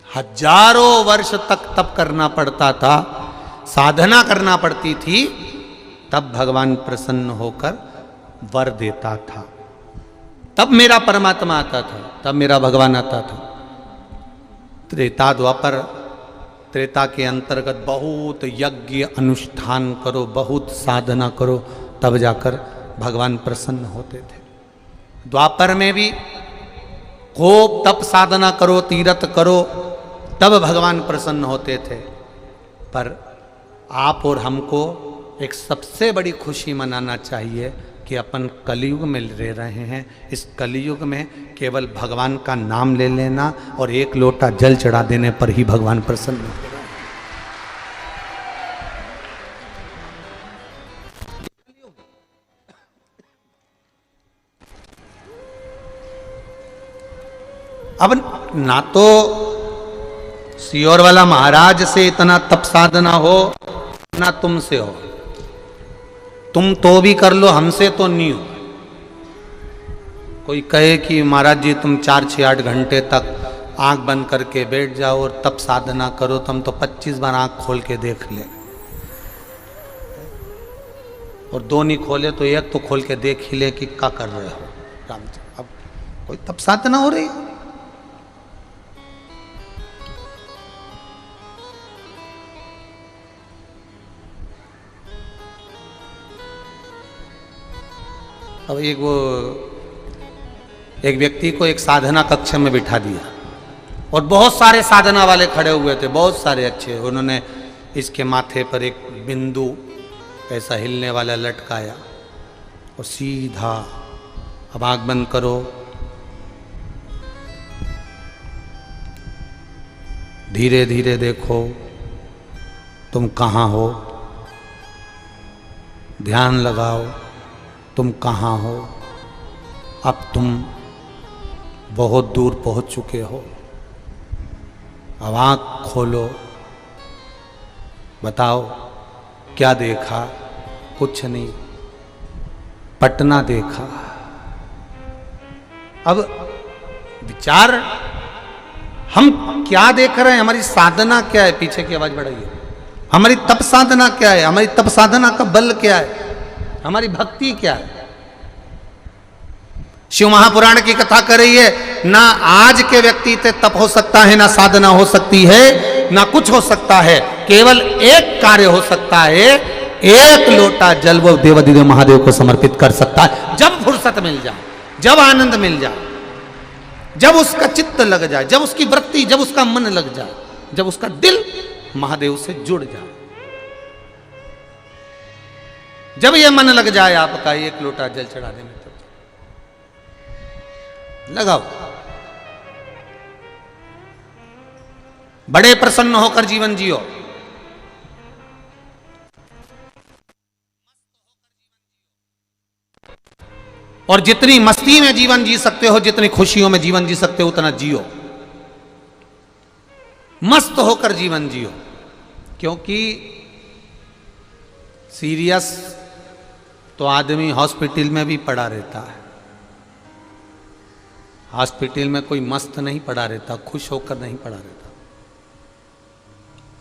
हजारों वर्ष तक तप करना पड़ता था, साधना करना पड़ती थी, तब भगवान प्रसन्न होकर वर देता था, तब मेरा परमात्मा आता था, तब मेरा भगवान आता था। त्रेता द्वापर, त्रेता के अंतर्गत बहुत यज्ञ अनुष्ठान करो, बहुत साधना करो, तब जाकर भगवान प्रसन्न होते थे। द्वापर में भी खूब तप साधना करो, तीर्थ करो, तब भगवान प्रसन्न होते थे। पर आप और हमको एक सबसे बड़ी खुशी मनाना चाहिए कि अपन कलयुग में रह रहे हैं। इस कलयुग में केवल भगवान का नाम ले लेना और एक लोटा जल चढ़ा देने पर ही भगवान प्रसन्न हो रहे हैं। अब ना तो सियोर वाला महाराज से इतना तप साधना हो, ना तुमसे हो। तुम तो भी कर लो, हमसे तो नहीं हो। कोई कहे कि महाराज जी तुम 4-6-8 घंटे तक आंख बंद करके बैठ जाओ और तप साधना करो, तुम तो 25 बार आंख खोल के देख ले, और 2 नहीं खोले तो 1 तो खोल के देख ही ले कि क्या कर रहे हो रामचंद्र। अब कोई तप साधना हो रही। अब एक व्यक्ति को एक साधना कक्ष में बिठा दिया, और बहुत सारे साधना वाले खड़े हुए थे, बहुत सारे अच्छे। उन्होंने इसके माथे पर एक बिंदु ऐसा हिलने वाला लटकाया, और सीधा, अब आंख बंद करो, धीरे धीरे देखो तुम कहाँ हो, ध्यान लगाओ तुम कहाँ हो। अब तुम बहुत दूर पहुँच चुके हो। अब आँख खोलो, बताओ क्या देखा? कुछ नहीं, पटना देखा। अब विचार, हम क्या देख रहे हैं? हमारी साधना क्या है? पीछे की आवाज बढ़ाइए। हमारी तप साधना क्या है? हमारी तप साधना का बल क्या है? हमारी भक्ति क्या है? शिव महापुराण की कथा कर रही है, ना आज के व्यक्ति से तप हो सकता है, ना साधना हो सकती है, ना कुछ हो सकता है। केवल एक कार्य हो सकता है, एक लोटा जल वो देवादिदेव महादेव को समर्पित कर सकता है, जब फुर्सत मिल जाए, जब आनंद मिल जाए, जब उसका चित्त लग जाए, जब उसकी वृत्ति, जब उसका मन लग जाए, जब उसका दिल महादेव से जुड़ जाए। जब यह मन लग जाए आपका एक लोटा जल चढ़ाने में, तो लगाओ, बड़े प्रसन्न होकर जीवन जियो। और जितनी मस्ती में जीवन जी सकते हो, जितनी खुशियों में जीवन जी सकते हो, उतना जियो, मस्त होकर जीवन जियो। क्योंकि सीरियस तो आदमी हॉस्पिटल में भी पड़ा रहता है, हॉस्पिटल में कोई मस्त नहीं पड़ा रहता, खुश होकर नहीं पड़ा रहता,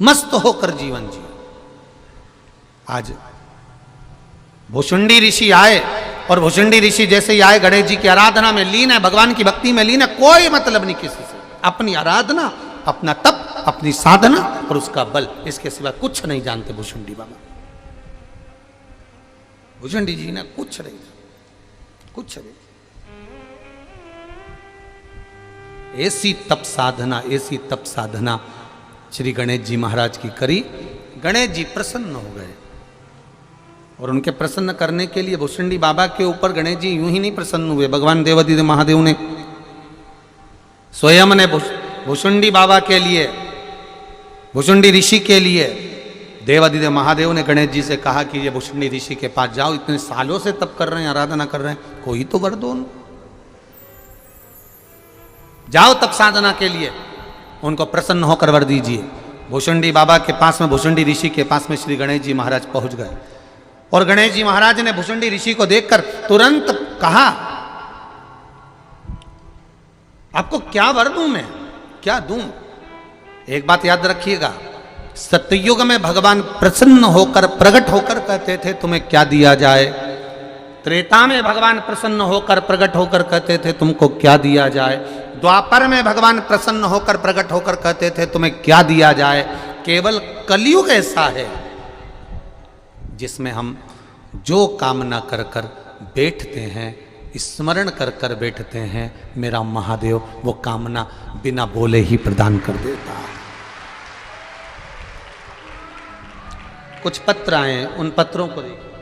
मस्त होकर जीवन जियो। आज भुषुंडी ऋषि आए, और भुषुंडी ऋषि जैसे ही आए, गणेश जी की आराधना में लीन है, भगवान की भक्ति में लीन है, कोई मतलब नहीं किसी से, अपनी आराधना, अपना तप, अपनी साधना और उसका बल, इसके सिवा कुछ नहीं जानते भुषुंडी बाबा। भुषुंडी जी ने कुछ नहीं, कुछ नहीं। ऐसी तप साधना, ऐसी तप साधना श्री गणेश जी महाराज की करी। गणेश जी प्रसन्न हो गए, और उनके प्रसन्न करने के लिए भुषुंडी बाबा के ऊपर गणेश जी यूं ही नहीं प्रसन्न हुए, भगवान देवादिदेव महादेव ने स्वयं ने भुषुंडी बाबा के लिए, भुषुंडी ऋषि के लिए देवादिदेव महादेव ने गणेश जी से कहा कि ये भुषुंडी ऋषि के पास जाओ, इतने सालों से तप कर रहे हैं, आराधना कर रहे हैं, कोई तो वर दो उनको, जाओ तप साधना के लिए, उनको प्रसन्न होकर वर दीजिए। भुषुंडी बाबा के पास में, भुषुंडी ऋषि के पास में श्री गणेश जी महाराज पहुंच गए, और गणेश जी महाराज ने भुषुंडी ऋषि को देखकर तुरंत कहा, आपको क्या वर दूं मैं, क्या दूं? एक बात याद रखिएगा, सतयुग में भगवान प्रसन्न होकर, प्रकट होकर कहते थे तुम्हें क्या दिया जाए। त्रेता में भगवान प्रसन्न होकर, प्रकट होकर कहते थे तुमको क्या दिया जाए। द्वापर में भगवान प्रसन्न होकर, प्रकट होकर कहते थे तुम्हें क्या दिया जाए। केवल कलयुग ऐसा है जिसमें हम जो कामना कर कर बैठते हैं, स्मरण कर कर बैठते हैं, मेरा महादेव वो कामना बिना बोले ही प्रदान कर देता है। कुछ पत्र आए हैं, उन पत्रों को देखिए।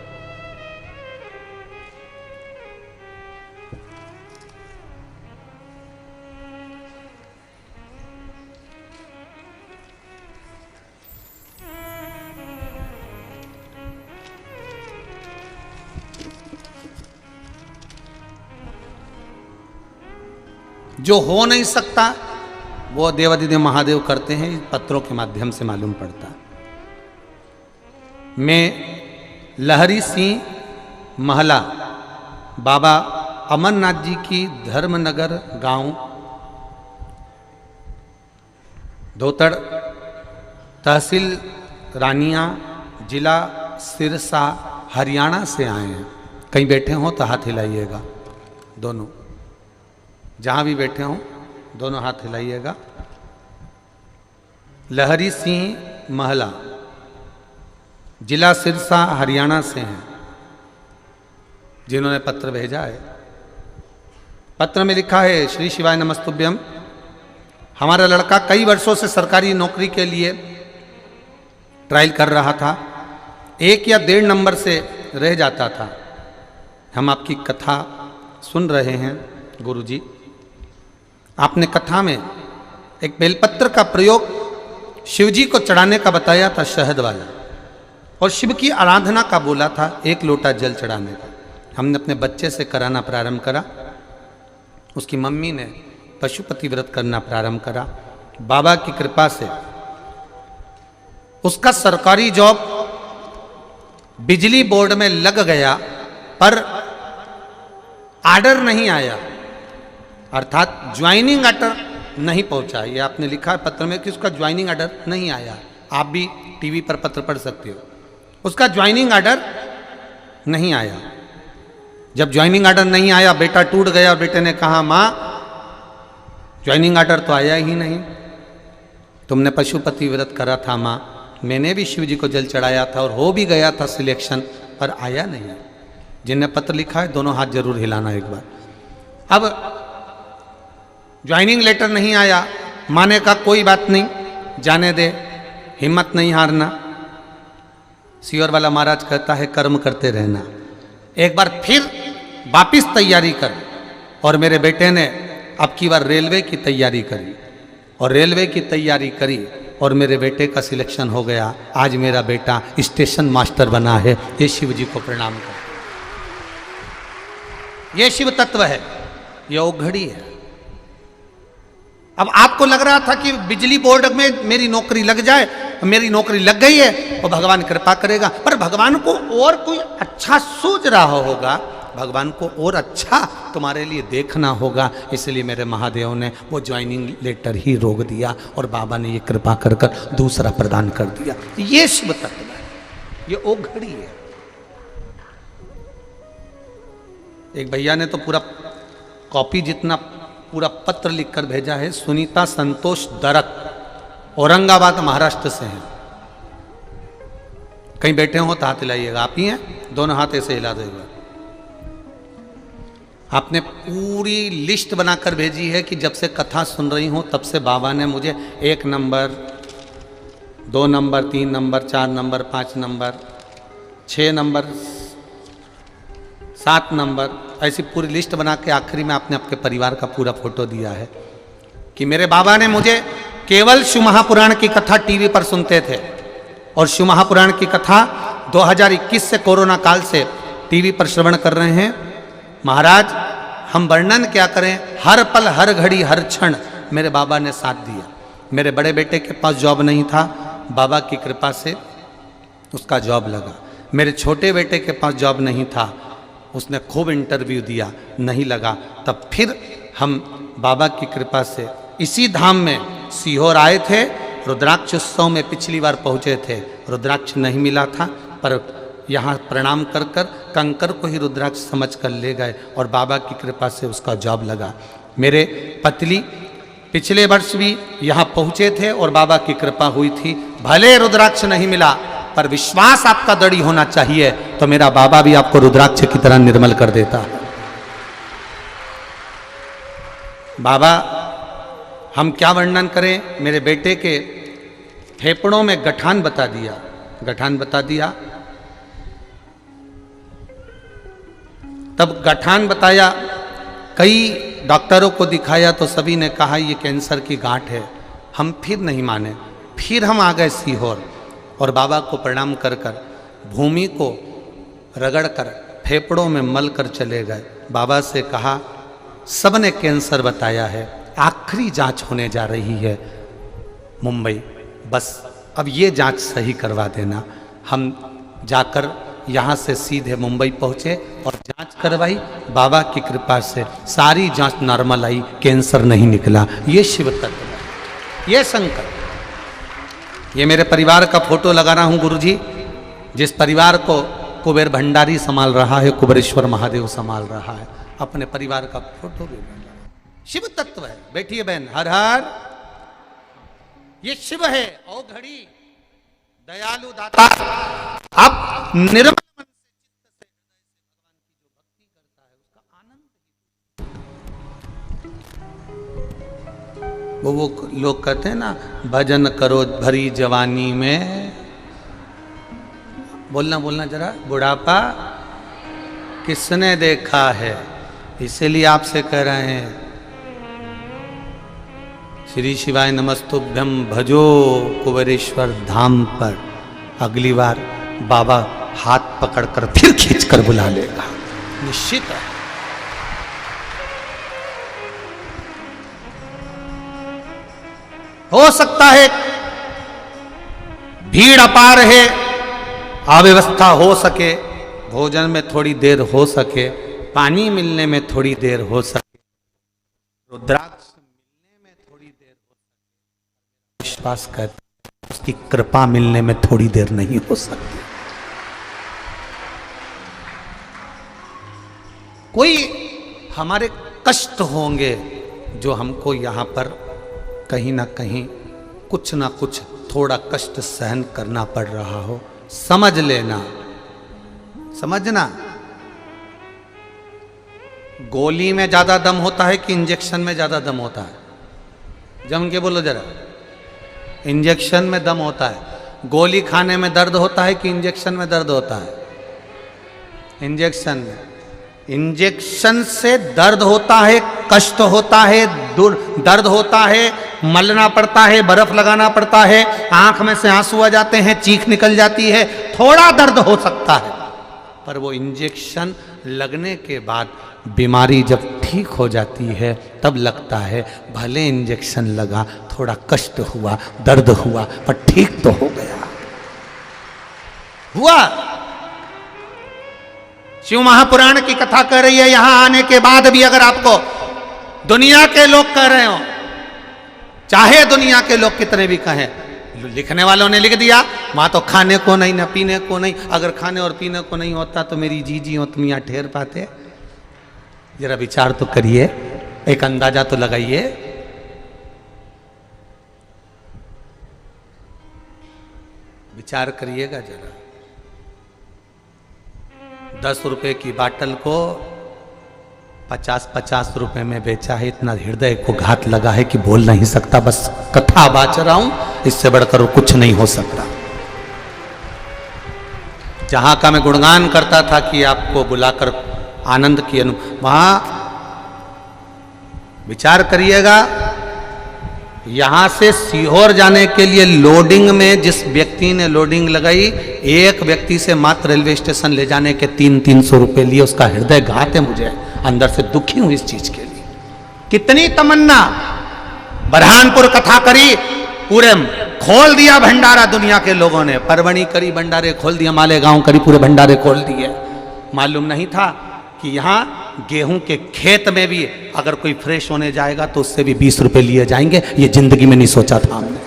जो हो नहीं सकता वो देवादिदेव महादेव करते हैं, पत्रों के माध्यम से मालूम पड़ता है। मैं लहरी सिंह महला, बाबा अमरनाथ जी की धर्मनगर गांव धोतड़, तहसील रानिया, जिला सिरसा, हरियाणा से आए हैं। कहीं बैठे हों तो हाथ हिलाइएगा, दोनों, जहाँ भी बैठे हों दोनों हाथ हिलाइएगा। लहरी सिंह महला, जिला सिरसा, हरियाणा से हैं, जिन्होंने पत्र भेजा है। पत्र में लिखा है, श्री शिवाय नमस्तुभ्यम। हमारा लड़का कई वर्षों से सरकारी नौकरी के लिए ट्रायल कर रहा था, 1 या 1.5 नंबर से रह जाता था। हम आपकी कथा सुन रहे हैं गुरुजी। आपने कथा में एक बेलपत्र का प्रयोग शिवजी को चढ़ाने का बताया था, शहद वाला, और शिव की आराधना का बोला था, 1 लोटा जल चढ़ाने का। हमने अपने बच्चे से कराना प्रारंभ करा, उसकी मम्मी ने पशुपति व्रत करना प्रारंभ करा। बाबा की कृपा से उसका सरकारी जॉब बिजली बोर्ड में लग गया, पर आर्डर नहीं आया, अर्थात ज्वाइनिंग आर्डर नहीं पहुंचा। ये आपने लिखा है पत्र में कि उसका ज्वाइनिंग आर्डर नहीं आया। आप भी टीवी पर पत्र पढ़ सकते हो, उसका ज्वाइनिंग आर्डर नहीं आया। जब ज्वाइनिंग आर्डर नहीं आया, बेटा टूट गया। बेटे ने कहा, माँ ज्वाइनिंग आर्डर तो आया ही नहीं, तुमने पशुपति व्रत करा था माँ, मैंने भी शिव जी को जल चढ़ाया था और हो भी गया था सिलेक्शन, पर आया नहीं। जिनने पत्र लिखा है दोनों हाथ जरूर हिलाना एक बार। अब ज्वाइनिंग लेटर नहीं आया, माने का कोई बात नहीं, जाने दे, हिम्मत नहीं हारना। सियोर वाला महाराज कहता है कर्म करते रहना, एक बार फिर वापिस तैयारी कर। और मेरे बेटे ने अब की बार रेलवे की तैयारी करी और रेलवे की तैयारी करी और मेरे बेटे का सिलेक्शन हो गया। आज मेरा बेटा स्टेशन मास्टर बना है। ये शिव जी को प्रणाम कर, ये शिव तत्व है, ये ओघड़ी है। अब आपको लग रहा था कि बिजली बोर्ड में मेरी नौकरी लग जाए, मेरी नौकरी लग गई है और भगवान कृपा करेगा, पर भगवान को और कोई अच्छा सोच रहा होगा, भगवान को और अच्छा तुम्हारे लिए देखना होगा। इसलिए मेरे महादेव ने वो ज्वाइनिंग लेटर ही रोक दिया और बाबा ने ये कृपा कर कर दूसरा प्रदान कर दिया। ये शिव तत्व है, ये ओघड़ी है। एक भैया ने तो पूरा कॉपी जितना पूरा पत्र लिखकर भेजा है। सुनीता संतोष दरक, औरंगाबाद महाराष्ट्र से हैं। कहीं बैठे हो तो हाथ हिलाइएगा। आप ही हैं, दोनों हाथ ऐसे हिला देगा। आपने पूरी लिस्ट बनाकर भेजी है कि जब से कथा सुन रही हूं तब से बाबा ने मुझे 1 number, 2 number, 3 number, 4 number, 5 number, 6 number, 7 number, ऐसी पूरी लिस्ट बना के आखिरी में आपने आपके परिवार का पूरा फोटो दिया है कि मेरे बाबा ने मुझे केवल शिव महापुराण की कथा टीवी पर सुनते थे और शिव महापुराण की कथा 2021 से कोरोना काल से टीवी पर श्रवण कर रहे हैं। महाराज हम वर्णन क्या करें, हर पल हर घड़ी हर क्षण मेरे बाबा ने साथ दिया। मेरे बड़े बेटे के पास जॉब नहीं था, बाबा की कृपा से उसका जॉब लगा। मेरे छोटे बेटे के पास जॉब नहीं था, उसने खूब इंटरव्यू दिया, नहीं लगा। तब फिर हम बाबा की कृपा से इसी धाम में सीहोर आए थे। रुद्राक्ष उत्सव में पिछली बार पहुँचे थे, रुद्राक्ष नहीं मिला था, पर यहाँ प्रणाम कर कर कंकर को ही रुद्राक्ष समझ कर ले गए और बाबा की कृपा से उसका जॉब लगा। मेरे पतली पिछले वर्ष भी यहाँ पहुँचे थे और बाबा की कृपा हुई थी। भले रुद्राक्ष नहीं मिला, पर विश्वास आपका दृढ़ होना चाहिए, तो मेरा बाबा भी आपको रुद्राक्ष की तरह निर्मल कर देता है। बाबा हम क्या वर्णन करें, मेरे बेटे के फेफड़ों में गठान बता दिया, गठान बता दिया। तब गठान बताया, कई डॉक्टरों को दिखाया तो सभी ने कहा ये कैंसर की गांठ है। हम फिर नहीं माने, फिर हम आ गए सीहोर और बाबा को प्रणाम कर कर भूमि को रगड़ कर फेफड़ों में मल कर चले गए। बाबा से कहा सबने कैंसर बताया है, आखिरी जांच होने जा रही है मुंबई, बस अब ये जांच सही करवा देना। हम जाकर यहाँ से सीधे मुंबई पहुँचे और जांच करवाई। बाबा की कृपा से सारी जांच नॉर्मल आई, कैंसर नहीं निकला। ये शिव तत्व है, ये शंकर। ये मेरे परिवार का फोटो लगा रहा हूँ गुरुजी, जिस परिवार को कुबेर भंडारी संभाल रहा है, कुबेरेश्वर महादेव संभाल रहा है, अपने परिवार का फोटो भी बन रहा है। शिव तत्व है। बैठिए बहन, हर हर। ये शिव है, ओ घड़ी दयालु दाता। अब निर्मल मन से चित्त से हृदय से भगवान की जो भक्ति करता है उसका आनंद। वो लोग कहते हैं ना, भजन करो भरी जवानी में। बोलना बोलना जरा, बुढ़ापा किसने देखा है, इसीलिए आपसे कह रहे हैं श्री शिवाय नमस्तुभ्यम भजो कुबेरेश्वर धाम पर। अगली बार बाबा हाथ पकड़कर फिर खींचकर बुला लेगा, निश्चित है। हो सकता है भीड़ अपार है, अव्यवस्था हो सके, भोजन में थोड़ी देर हो सके, पानी मिलने में थोड़ी देर हो सके, रुद्राक्ष मिलने में थोड़ी देर हो सके, विश्वास करता उसकी कृपा मिलने में थोड़ी देर नहीं हो सकती। कोई हमारे कष्ट होंगे जो हमको यहां पर कहीं ना कहीं कुछ ना कुछ थोड़ा कष्ट सहन करना पड़ रहा हो, समझ लेना, समझना। गोली में ज्यादा दम होता है कि इंजेक्शन में ज्यादा दम होता है? जम के बोलो जरा। इंजेक्शन में दम होता है। गोली खाने में दर्द होता है कि इंजेक्शन में दर्द होता है? इंजेक्शन में। इंजेक्शन से दर्द होता है, कष्ट होता है, दर्द होता है, मलना पड़ता है, बर्फ लगाना पड़ता है, आंख में से आंसू आ जाते हैं, चीख निकल जाती है, थोड़ा दर्द हो सकता है। पर वो इंजेक्शन लगने के बाद बीमारी जब ठीक हो जाती है तब लगता है भले इंजेक्शन लगा, थोड़ा कष्ट हुआ, दर्द हुआ, पर ठीक तो हो गया। हुआ। शिव महापुराण की कथा कर रही है, यहां आने के बाद भी अगर आपको दुनिया के लोग कह रहे हो, चाहे दुनिया के लोग कितने भी कहें, लिखने वालों ने लिख दिया वहां तो खाने को नहीं ना पीने को नहीं। अगर खाने और पीने को नहीं होता तो मेरी जीजी हो तुम यहां ठहर पाते? जरा विचार तो करिए, एक अंदाजा तो लगाइए। विचार करिएगा जरा। 10 रुपए की बाटल को 50-50 रुपए में बेचा है। इतना हृदय को घात लगा है कि बोल नहीं सकता, बस कथा बाच रहा हूं, इससे बढ़कर कुछ नहीं हो सकता। जहां का मैं गुणगान करता था कि आपको बुलाकर आनंद की वहां विचार करिएगा, यहां से सीहोर जाने के लिए लोडिंग में जिस व्यक्ति ने लोडिंग लगाई, एक व्यक्ति से मात्र रेलवे स्टेशन ले जाने के 300-300 रुपए लिए। उसका हृदय घात है, मुझे अंदर से दुखी हूं इस चीज के लिए। कितनी तमन्ना। बरहानपुर कथा करी, पूरे खोल दिया भंडारा दुनिया के लोगों ने। परवणी करी, भंडारे खोल दिया, मालेगांव करी, पूरे भंडारे खोल दिए। मालूम नहीं था कि यहां गेहूं के खेत में भी अगर कोई फ्रेश होने जाएगा तो उससे भी 20 रुपए लिए जाएंगे। ये जिंदगी में नहीं सोचा था हमने।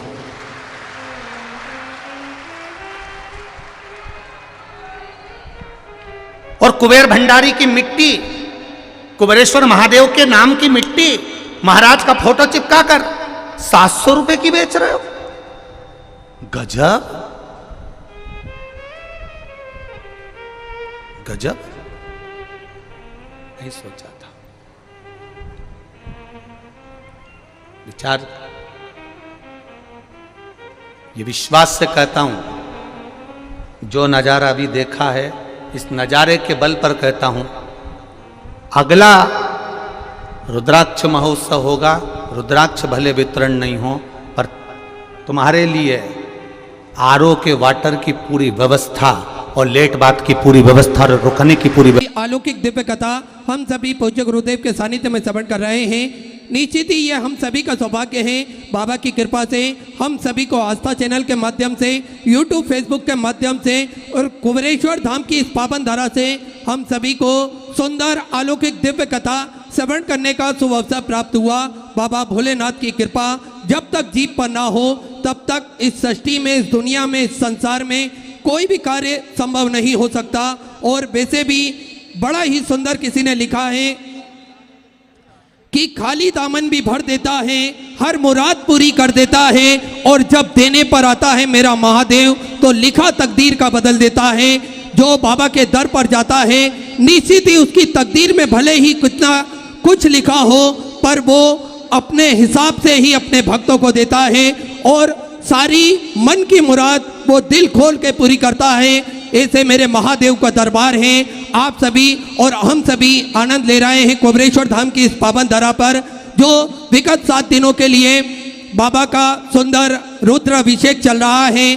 और कुबेर भंडारी की मिट्टी, कुबेरेश्वर महादेव के नाम की मिट्टी, महाराज का फोटो चिपका कर 700 रुपए की बेच रहे हो। गजब, गजब, नहीं सोचा था। विचार, ये विश्वास से कहता हूं, जो नजारा अभी देखा है, इस नजारे के बल पर कहता हूं, अगला रुद्राक्ष महोत्सव होगा, रुद्राक्ष भले वितरण नहीं हो, पर तुम्हारे लिए आरओ के वाटर की पूरी व्यवस्था और लेट बात की पूरी व्यवस्था और रुकने की पूरी अलौकिक दिव्य कथा हम सभी पूज्य गुरुदेव के सानिध्य में श्रवण कर रहे हैं। निश्चित ही ये हम सभी का सौभाग्य है, बाबा की कृपा से हम सभी को आस्था चैनल के माध्यम से, यूट्यूब फेसबुक के माध्यम से और कुबेरेश्वर धाम की इस पावन धारा से हम सभी को सुंदर अलौकिक दिव्य कथा श्रवण करने का शुभ अवसर प्राप्त हुआ। बाबा भोलेनाथ की कृपा जब तक जीव पर ना हो तब तक इस सृष्टि में, इस दुनिया में, इस संसार में कोई भी कार्य संभव नहीं हो सकता। और वैसे भी बड़ा ही सुंदर किसी ने लिखा है कि खाली दामन भी भर देता है, हर मुराद पूरी कर देता है, और जब देने पर आता है मेरा महादेव तो लिखा तकदीर का बदल देता है। जो बाबा के दर पर जाता है निश्चित ही उसकी तकदीर में भले ही कितना कुछ लिखा हो, पर वो अपने हिसाब से ही अपने भक्तों को देता है और सारी मन की मुराद वो दिल खोल के पूरी करता है। ऐसे मेरे महादेव का दरबार है। आप सभी और हम सभी आनंद ले रहे हैं कुबेरेश्वर धाम की इस पावन धरा पर, जो विगत 7 दिनों के लिए बाबा का सुंदर रुद्र अभिषेक चल रहा है,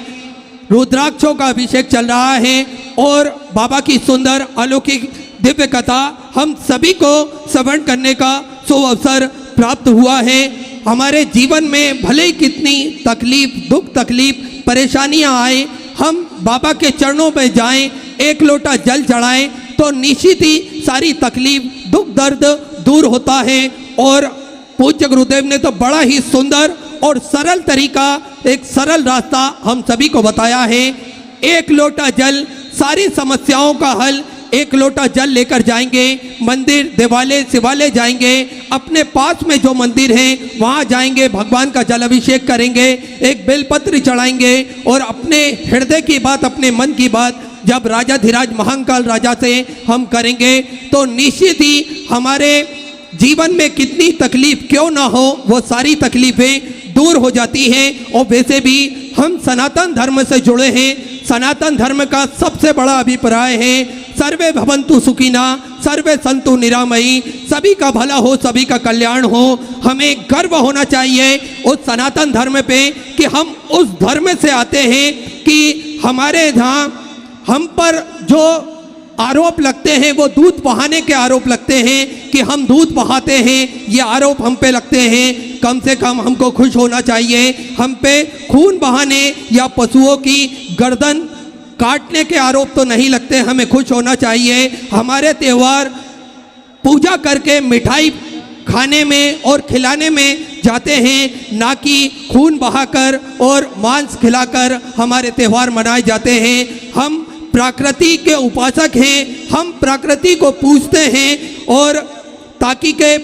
रुद्राक्षों का अभिषेक चल रहा है और बाबा की सुंदर अलौकिक दिव्य कथा हम सभी को श्रवण करने का शुभ अवसर प्राप्त हुआ है। हमारे जीवन में भले ही कितनी तकलीफ, दुख तकलीफ, परेशानियां आए, हम बाबा के चरणों में जाएं, एक लोटा जल चढ़ाएं तो निश्चित ही सारी तकलीफ, दुख दर्द दूर होता है। और पूज्य गुरुदेव ने तो बड़ा ही सुंदर और सरल तरीका, एक सरल रास्ता हम सभी को बताया है। एक लोटा जल सारी समस्याओं का हल, एक लोटा जल लेकर जाएंगे, मंदिर देवालय शिवालय जाएंगे, अपने पास में जो मंदिर है वहाँ जाएंगे, भगवान का जल अभिषेक करेंगे, एक बेलपत्र चढ़ाएंगे और अपने हृदय की बात, अपने मन की बात जब राजाधिराज महाकाल राजा से हम करेंगे तो निश्चित ही हमारे जीवन में कितनी तकलीफ क्यों ना हो वो सारी तकलीफें दूर हो जाती हैं। और वैसे भी हम सनातन धर्म से जुड़े हैं। सनातन धर्म का सबसे बड़ा अभिप्राय है सर्वे भवन्तु सुखिना, सर्वे सन्तु निरामयी, सभी का भला हो, सभी का कल्याण हो। हमें गर्व होना चाहिए उस सनातन धर्म पे कि हम उस धर्म से आते हैं कि हमारे यहाँ हम पर जो आरोप लगते हैं वो दूध बहाने के आरोप लगते हैं कि हम दूध बहाते हैं, ये आरोप हम पे लगते हैं। कम से कम हमको खुश होना चाहिए, हम पे खून बहाने या पशुओं की गर्दन काटने के आरोप तो नहीं लगते, हमें खुश होना चाहिए। हमारे त्यौहार पूजा करके मिठाई खाने में और खिलाने में जाते हैं, ना कि खून बहाकर और मांस खिलाकर हमारे त्यौहार मनाए जाते हैं। हम प्रकृति के उपासक हैं, हम प्रकृति को पूजते हैं और ताकि के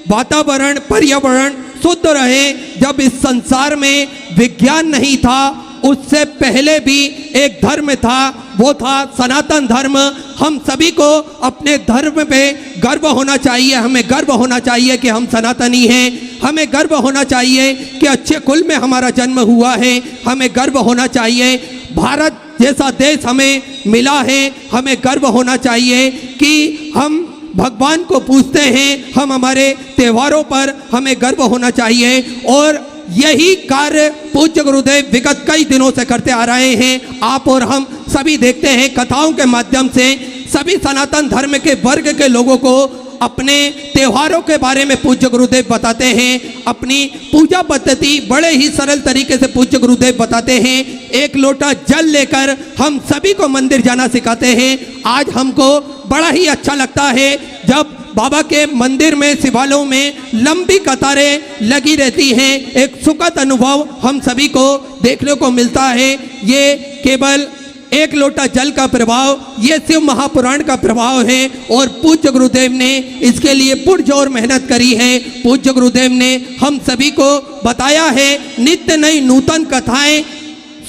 वातावरण पर्यावरण शुद्ध रहे। जब इस संसार में विज्ञान नहीं था उससे पहले भी एक धर्म था, वो था सनातन धर्म। हम सभी को अपने धर्म पे गर्व होना चाहिए, हमें गर्व होना चाहिए कि हम सनातनी हैं, हमें गर्व होना चाहिए कि अच्छे कुल में हमारा जन्म हुआ है, हमें गर्व होना चाहिए भारत जैसा देश हमें मिला है, हमें गर्व होना चाहिए कि हम भगवान को पूजते हैं, हम हमारे त्योहारों पर हमें गर्व होना चाहिए। और यही कार्य पूज्य गुरुदेव विगत कई दिनों से करते आ रहे हैं। आप और हम सभी देखते हैं कथाओं के माध्यम से सभी सनातन धर्म के वर्ग के लोगों को अपने त्योहारों के बारे में पूज्य गुरुदेव बताते हैं। अपनी पूजा पद्धति बड़े ही सरल तरीके से पूज्य गुरुदेव बताते हैं। एक लोटा जल लेकर हम सभी को मंदिर जाना सिखाते हैं। आज हमको बड़ा ही अच्छा लगता है जब बाबा के मंदिर में शिवालयों में लंबी कतारें लगी रहती हैं। एक सुखद अनुभव हम सभी को देखने को मिलता है। ये केवल एक लोटा जल का प्रभाव, ये शिव महापुराण का प्रभाव है और पूज्य गुरुदेव ने इसके लिए पुरजोर मेहनत करी है। पूज्य गुरुदेव ने हम सभी को बताया है, नित्य नई नूतन कथाएं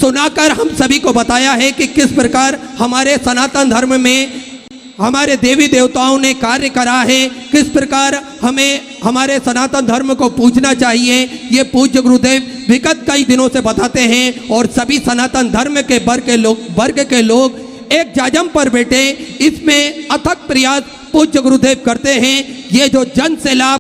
सुनाकर हम सभी को बताया है कि किस प्रकार हमारे सनातन धर्म में हमारे देवी देवताओं ने कार्य करा है, किस प्रकार हमें हमारे सनातन धर्म को पूजना चाहिए। ये पूज्य गुरुदेव विगत कई दिनों से बताते हैं और सभी सनातन धर्म के वर्ग के लोग एक जाजम पर बैठे इसमें अथक प्रयास पूज्य गुरुदेव करते हैं। ये जो जन से लाभ